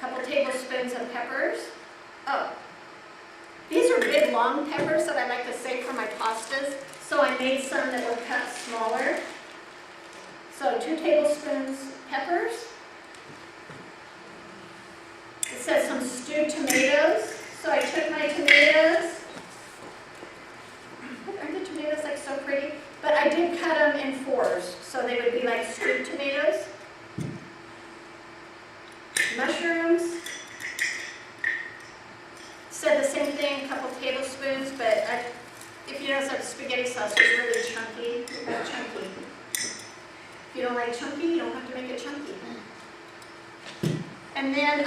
A: couple tablespoons of peppers. Oh, these are big long peppers that I like to save for my pastas, so I made some that were cut smaller. So 2 tablespoons peppers. It says some stewed tomatoes, so I took my tomatoes. Aren't the tomatoes like so pretty? But I did cut them in 4s, so they would be like stewed tomatoes. Mushrooms. Said the same thing, a couple tablespoons, but if you notice that spaghetti sauce is really chunky. If you don't like chunky, you don't have to make it chunky. And then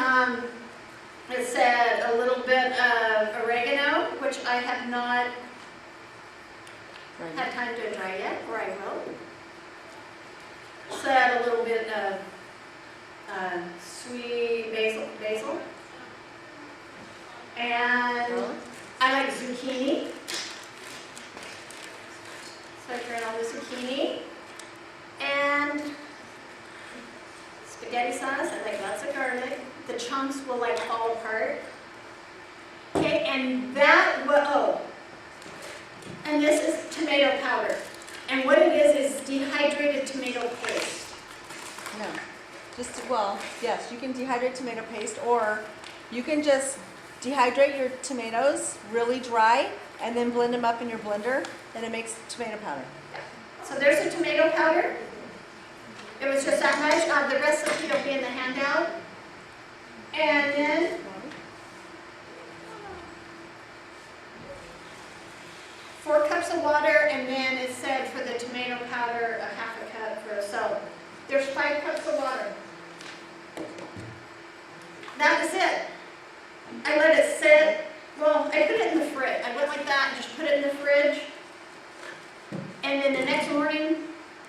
A: it said a little bit of oregano, which I have not had time to dry yet, or I will. So add a little bit of sweet basil. And I like zucchini. So I turn all the zucchini. And spaghetti sauce, I like lots of garlic. The chunks will like fall apart. Okay, and that, and this is tomato powder. And what it is dehydrated tomato paste.
B: No, yes, you can dehydrate tomato paste, or you can just dehydrate your tomatoes really dry and then blend them up in your blender, and it makes tomato powder.
A: So there's the tomato powder. It was just that much. The recipe will be in the handout. And then 4 cups of water, and then it said for the tomato powder, a half a cup for, so there's 5 cups of water. That was it. I let it sit. Well, I put it in the fridge. I went like that and just put it in the fridge. And then the next morning,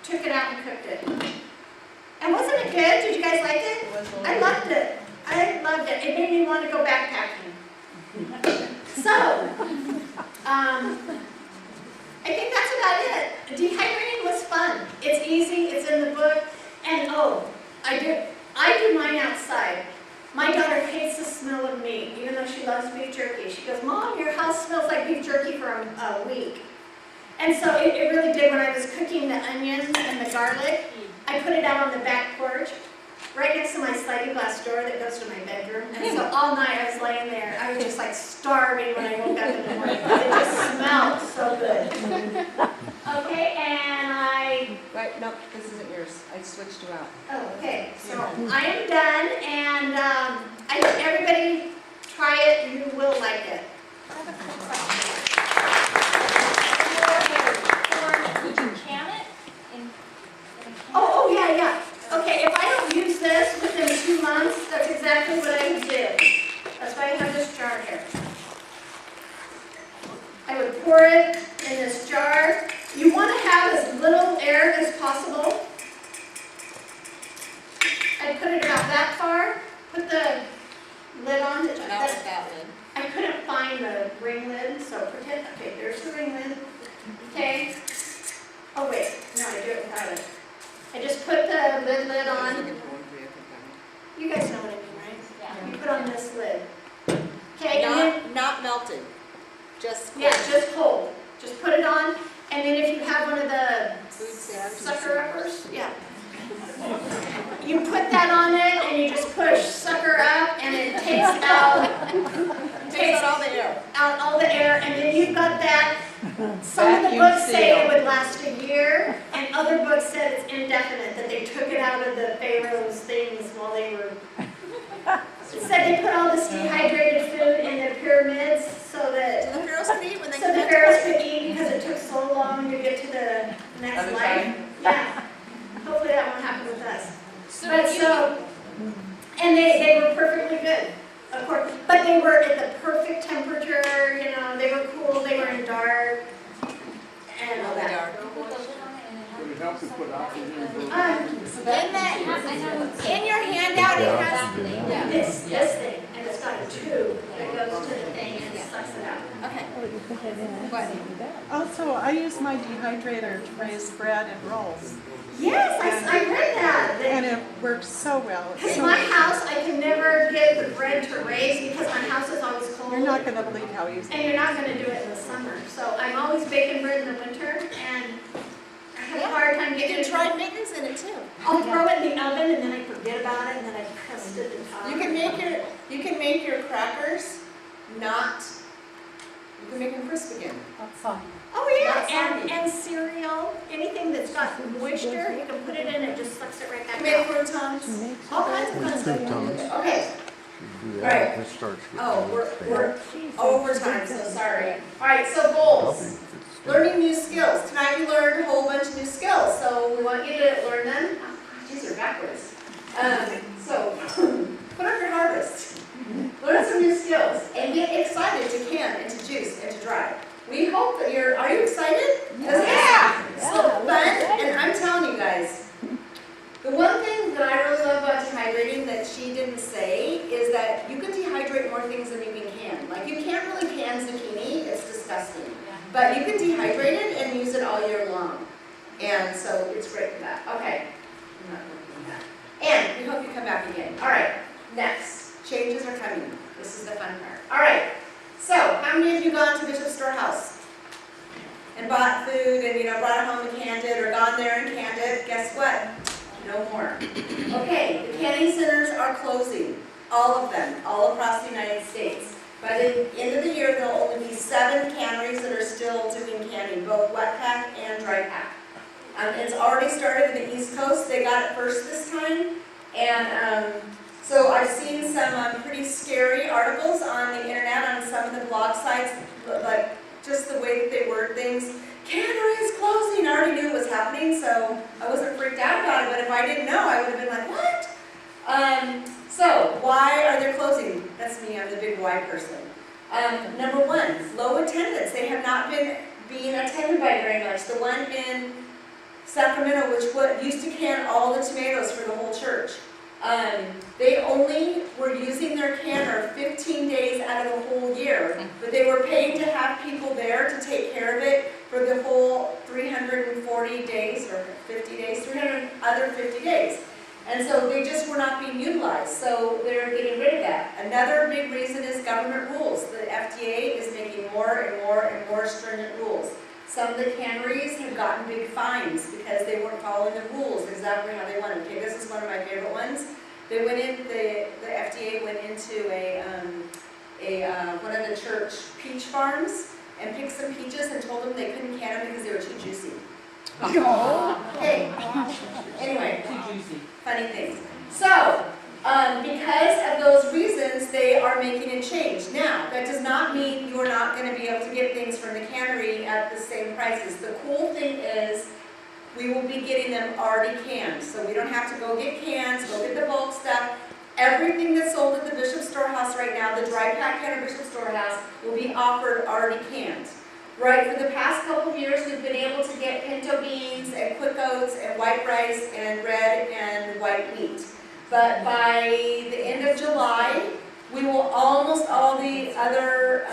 A: took it out and cooked it. And wasn't it good? Did you guys like it? I loved it. I loved it. It made me want to go backpacking. So, I think that's about it. Dehydrating was fun. It's easy. It's in the book. And I do mine outside. My daughter hates the smell of meat, even though she loves beef jerky. She goes, "Mom, your house smells like beef jerky for a week." And so it really did. When I was cooking the onions and the garlic, I put it out on the back porch, right next to my sliding glass door that goes to my bedroom. And so all night I was laying there. I was just like starving when I woke up in the morning. It just smelled so good. Okay, and
B: Right, no, this isn't yours. I switched you out.
A: oh, okay. So I am done, and I hope everybody try it. You will like it.
C: Would you can it in a can?
A: Oh, yeah. Okay, if I don't use this within 2 months, that's exactly what I would do. That's why I have this jar here. I would pour it in this jar. You want to have as little air as possible. I put it about that far. Put the lid on. I couldn't find the ring lid, so pretend. Okay, there's the ring lid. Okay. Oh wait, no, I do it without it. I just put the lid on. You guys know what I mean, right?
C: Yeah.
A: You put on this lid. Okay, and then,
B: Not melted, just
A: yeah, just cold. Just put it on, and then if you have one of the
B: food stamps.
A: sucker uppers, yeah. You put that on it, and you just push sucker up, and it takes out
B: all the air.
A: out all the air, and then you've got that. Some of the
H: Vacuum
A: books say
H: seal.
A: it would last a year, and other books said it's indefinite, that they took it out of the Pharaoh's things while they were. It said they put all this dehydrated food in the pyramids so that
B: The pharaohs could eat when they
A: so the pharaohs could eat because it took so long to get to the next
H: Other
A: life.
H: side?
A: Yeah. Hopefully that won't happen with us.
C: So
A: And they were perfectly good, of course. But they were at the perfect temperature, they were cool, they were in dark, and all that.
C: put the lid on it and it
I: Would it help to put oxygen in the
A: In your handout, it
D: Yeah,
A: has,
D: I can do that.
A: it's this thing, and it's got a tube that goes to the thing and sucks it out.
F: Also, I use my dehydrator to raise bread and rolls,
A: Yes, I read that.
F: and it works so well. It's
A: Because
F: so
A: my house, I can never get the bread to raise because my house is always cold.
F: You're not gonna believe how easy.
A: And you're not gonna do it in the summer. So I'm always baking bread in the winter, and I have a hard time
B: You
A: getting
B: can
A: it.
B: try maintenance in it too.
A: I'll throw it in the oven, and then I forget about it, and then I crust it and top.
B: You can make your crackers you can make them crisp again.
F: That's fun.
A: Oh, yeah,
B: Not soggy.
A: and cereal, anything that's got moisture, you can put it in, it just sucks it right back
B: Make
A: out.
B: croutons.
A: All kinds of fun stuff.
D: Croutons.
A: Okay,
D: Should do that.
B: Right.
D: It starts getting
B: Oh, we're overtime, so sorry. All right, so
D: Probably
B: goals.
D: if it's-
B: Learning new skills. Tonight we learned a whole bunch of new skills, so we want you to learn them. These are backwards. So put up your harvest. Learn some new skills and get excited to can and to juice and to dry. We hope that are you excited? Yeah. So fun, and I'm telling you guys, But you can dehydrate it and use it all year long. And so it's great for that. Okay. I'm not looking at that. And we hope you come back again. All right, next. Changes are coming. This is the fun part. All right. So, how many of you gone to Bishop Storehouse and bought food and, brought it home and canned it, or gone there and canned it? Guess what? No more. Okay, the canning centers are closing. All of them, all across the United States. By the end of the year, there will only be 7 canneries that are still doing canning, both wet pack and dry pack. It's already started in the East Coast. They got it first this time. And so I've seen some pretty scary articles on the internet, on some of the blog sites, like just the way that they word things. Cannery is closing. I already knew it was happening, so I wasn't freaked out about it. But if I didn't know, I would have been like, what? So why are they closing? That's me. I'm the big why person. Number 1, low attendance. They have not been being attended by very much. The one in Sacramento, which used to can all the tomatoes for the whole church. They only were using their canner 15 days out of the whole year, but they were paid to have people there to take care of it for the whole 340 days, or 50 days, 350 days. And so they just were not being utilized, so they're getting rid of that. Another big reason is government rules. The FDA is making more and more and more stringent rules. Some of the canneries have gotten big fines because they weren't following the rules exactly how they wanted. Okay, this is one of my favorite ones. They went in, the FDA went into one of the church peach farms and picked some peaches and told them they couldn't can them because they were too juicy. Okay. Anyway,
H: Too juicy.
B: funny things. So, because of those reasons, they are making a change. Now, that does not mean you are not going to be able to get things from the cannery at the same prices. The cool thing is we will be getting them already canned. So we don't have to go get cans, go get the bulk stuff. Everything that's sold at the Bishop Storehouse right now, the dry pack can of Bishop Storehouse, will be offered already canned. Right, for the past couple of years, we've been able to get pinto beans and quick oats and white rice and red and white wheat. But by the end of July, we will almost all the other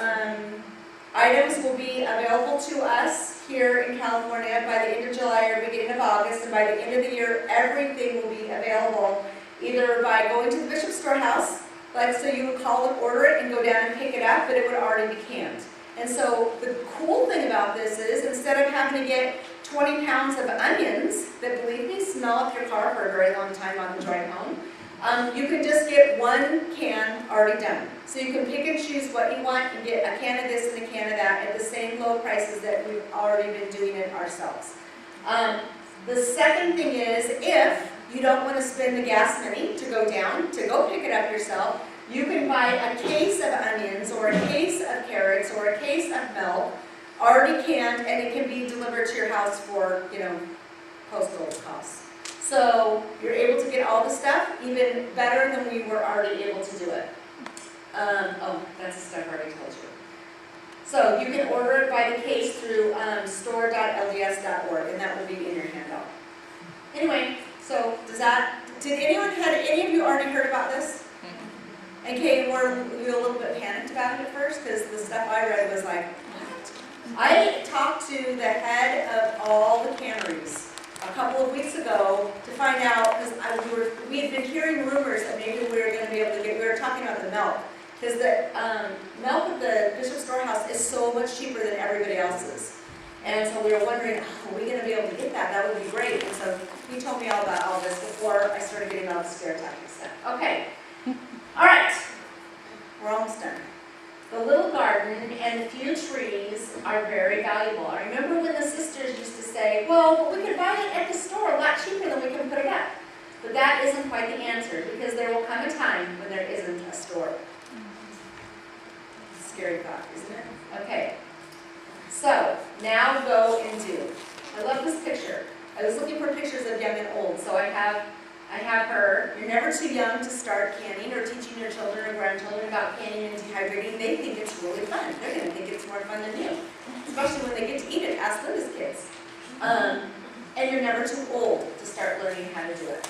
B: items will be available to us here in California by the end of July or beginning of August. And by the end of the year, everything will be available either by going to the Bishop Storehouse, like so you would call and order it and go down and pick it up, but it would already be canned. And so the cool thing about this is instead of having to get 20 pounds of onions that, believe me, smell up your car for a very long time on the drive home, you can just get 1 can already done. So you can pick and choose what you want and get a can of this and a can of that at the same low prices that we've already been doing it ourselves. The second thing is, if you don't want to spend the gas money to go down, to go pick it up yourself, you can buy a case of onions or a case of carrots or a case of milk already canned, and it can be delivered to your house for, postal costs. So you're able to get all the stuff even better than we were already able to do it. Oh, that's the stuff I already told you. So you can order it by the case through store.lds.org, and that will be in your handout. Anyway, so did any of you already heard about this? Okay, were you a little bit panicked about it at first? Because the stuff I read was like, what? I talked to the head of all the canneries a couple of weeks ago to find out, because we had been hearing rumors that maybe we were going to be able to we were talking about the milk. Because the milk at the Bishop Storehouse is so much cheaper than everybody else's. And so we were wondering, are we going to be able to get that? That would be great. And so he told me all about all this before I started getting all the scare tactics stuff. Okay. All right. We're almost done. The little garden and the few trees are very valuable. I remember when the sisters used to say, well, we could buy it at the store a lot cheaper than we can put it up. But that isn't quite the answer, because there will come a time when there isn't a store. Scary thought, isn't it? Okay. So, now go and do. I love this picture. I was looking for pictures of young and old, so I have her. You're never too young to start canning or teaching your children or grandchildren about canning and dehydrating. They think it's really fun. They're going to think it's more fun than you, especially when they get to eat it. Ask Linda's kids. And you're never too old to start learning how to do it.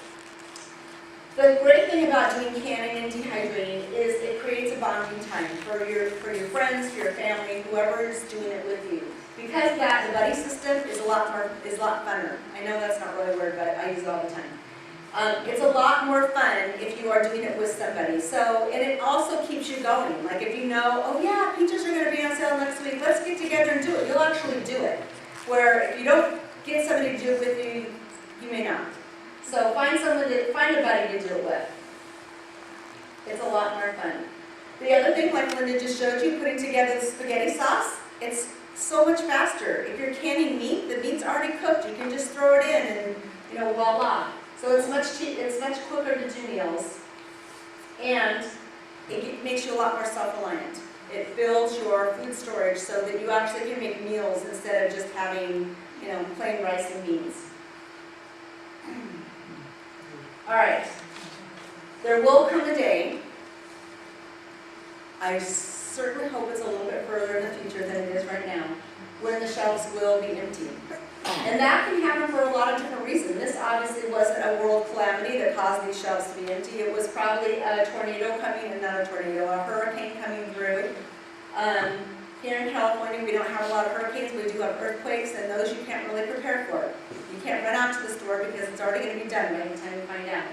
B: The great thing about doing canning and dehydrating is it creates a bonding time for your friends, for your family, whoever is doing it with you.
E: Because of that, the buddy system is a lot funner. I know that's not really a word, but I use it all the time. It's a lot more fun if you are doing it with somebody. So, and it also keeps you going. Like if you know, oh yeah, peaches are gonna be on sale next week, let's get together and do it. You'll actually do it. Where if you don't get somebody to do it with you, you may not. So find a buddy to do it with. It's a lot more fun. The other thing, like Linda just showed you, putting together the spaghetti sauce, it's so much faster. If you're canning meat, the meat's already cooked. You can just throw it in and, voila. So it's much quicker to do meals. And it makes you a lot more self-reliant. It builds your food storage so that you actually can make meals instead of just having, plain rice and beans. All right. There will come a day, I certainly hope it's a little bit further in the future than it is right now, when the shelves will be empty. And that can happen for a lot of different reasons. This obviously wasn't a world calamity that caused these shelves to be empty. It was probably a tornado coming, and not a tornado, a hurricane coming through. Here in California, we don't have a lot of hurricanes. We do have earthquakes, and those you can't really prepare for. You can't run out to the store because it's already going to be done by the time you find out.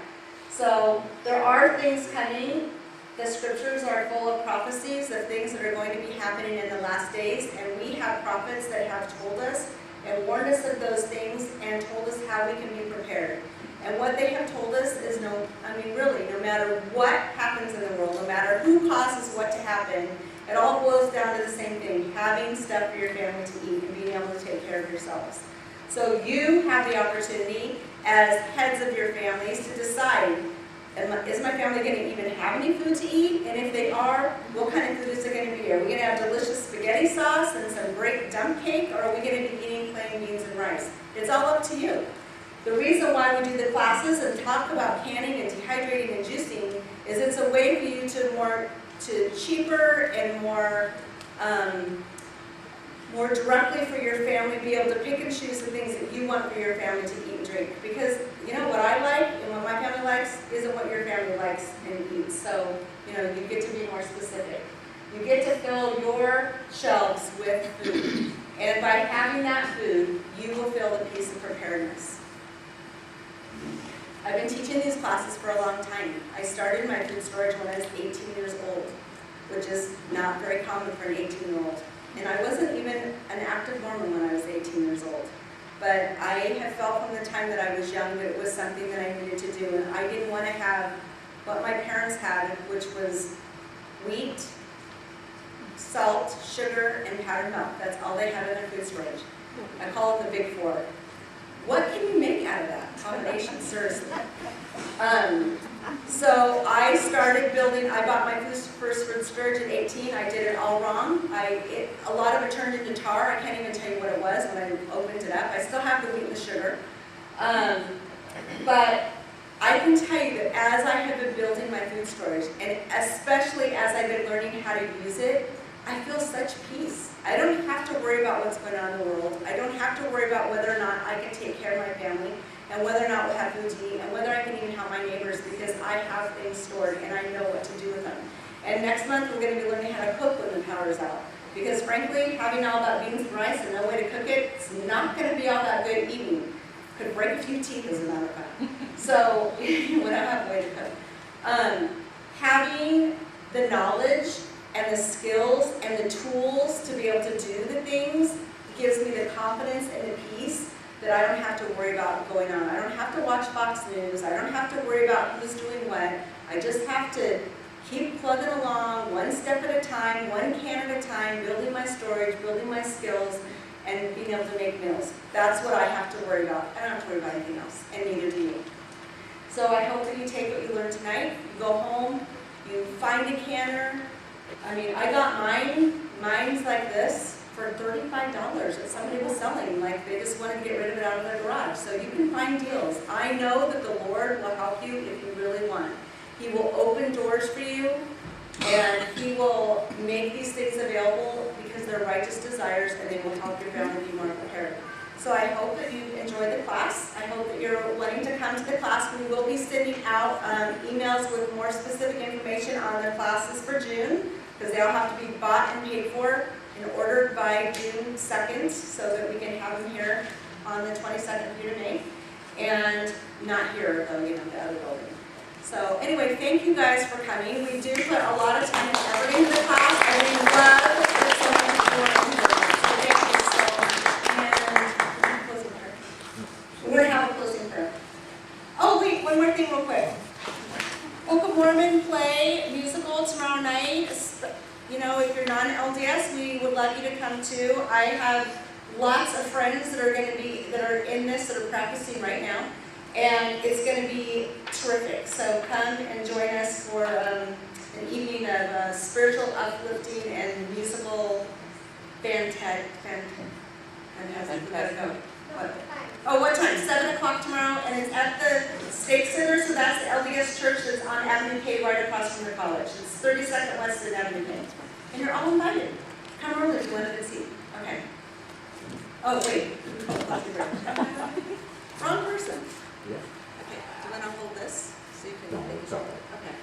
E: So there are things coming. The scriptures are full of prophecies of things that are going to be happening in the last days, and we have prophets that have told us and warned us of those things and told us how we can be prepared. And what they have told us is really, no matter what happens in the world, no matter who causes what to happen, it all boils down to the same thing, having stuff for your family to eat and being able to take care of yourselves. So you have the opportunity as heads of your families to decide, is my family going to even have any food to eat? And if they are, what kind of food is it going to be? Are we going to have delicious spaghetti sauce and some great dump cake, or are we going to be eating plain beans and rice? It's all up to you. The reason why we do the classes and talk about canning and dehydrating and juicing is it's a way for you to cheaper and more directly for your family, be able to pick and choose the things that you want for your family to eat and drink. Because what I like and what my family likes isn't what your family likes and eats. So you get to be more specific. You get to fill your shelves with food. And by having that food, you will feel the peace of preparedness. I've been teaching these classes for a long time. I started my food storage when I was 18 years old, which is not very common for an 18-year-old. And I wasn't even an active Mormon when I was 18 years old. But I have felt from the time that I was young that it was something that I needed to do. And I didn't want to have what my parents had, which was wheat, salt, sugar, and powdered milk. That's all they had in their food storage. I call it the Big Four. What can you make out of that combination, seriously? So I started building, I bought my first food storage at 18. I did it all wrong. A lot of it turned into tar. I can't even tell you what it was when I opened it up. I still have the wheat and the sugar. But I can tell you that as I have been building my food storage, and especially as I've been learning how to use it, I feel such peace. I don't have to worry about what's going on in the world. I don't have to worry about whether or not I can take care of my family, and whether or not we'll have food to eat, and whether I can even help my neighbors, because I have things stored and I know what to do with them. And next month we're going to be learning how to cook when the power is out. Because frankly, having all that beans and rice and no way to cook it, it's not going to be all that good eating. Could break a few teeth as a matter of fact. So we don't have a way to cook. Having the knowledge and the skills and the tools to be able to do the things gives me the confidence and the peace that I don't have to worry about going on. I don't have to watch Fox News. I don't have to worry about who's doing what. I just have to keep plugging along one step at a time, one can at a time, building my storage, building my skills, and being able to make meals. That's what I have to worry about. I don't have to worry about anything else, and neither do you. So I hope that you take what you learned tonight, you go home, you find a canner. I got mine's like this, for $35 that somebody was selling. Like they just wanted to get rid of it out of their garage. So you can find deals. I know that the Lord will help you if you really want. He will open doors for you, and He will make these things available because they're righteous desires, and they will help your family be more prepared. So I hope that you enjoy the class. I hope that you're wanting to come to the class. We will be sending out emails with more specific information on the classes for June, because they'll have to be bought and paid for in order by June 2nd, so that we can have them here on the 22nd of May. And not here, though, you know, the other building. So anyway, thank you guys for coming. We do put a lot of time and effort into the class, and we love that so much more. So thank you so much. And closing prayer. We're going to have a closing prayer. Oh, wait, one more thing real quick. Book of Mormon play musical tomorrow night. You know, if you're non-LDS, we would love you to come too. I have lots of friends that are in this, that are practicing right now. And it's going to be terrific. So come and join us for an evening of spiritual uplifting and musical fantastic. We gotta go. What? Oh, what time? 7 o'clock tomorrow, and it's at the State Center, so that's the LDS church that's on Avenue K right across from the college. It's 32nd West at Avenue K. And you're all invited. Come early if you want a good seat. Okay. Oh, wait. Wrong person.
D: Yeah.
E: Okay, do you want to hold this so you can
D: No,
E: make
D: it's
E: it?
D: all right.
E: Okay.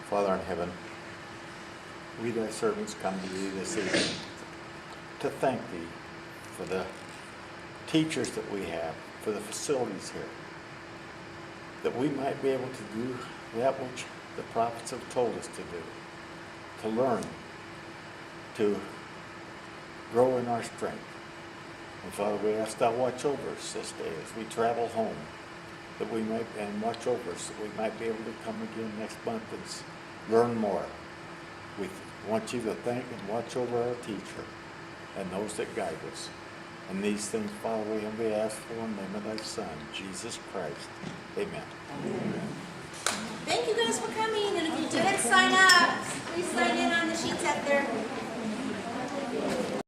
D: Father in heaven, we thy servants come to thee this evening to thank thee for the teachers that we have, for the facilities here, that we might be able to do that which the prophets have told us to do, to learn, to grow in our strength. And Father, we ask thou watch over us this day as we travel home, that we might, and watch over us, that we might be able to come again next month and learn more. We want you to thank and watch over our teacher and those that guide us. And these things, Father, we ask for in the name of thy Son, Jesus Christ. Amen.
E: Thank you guys for coming, and if you didn't sign up, please sign in on the sheets up there.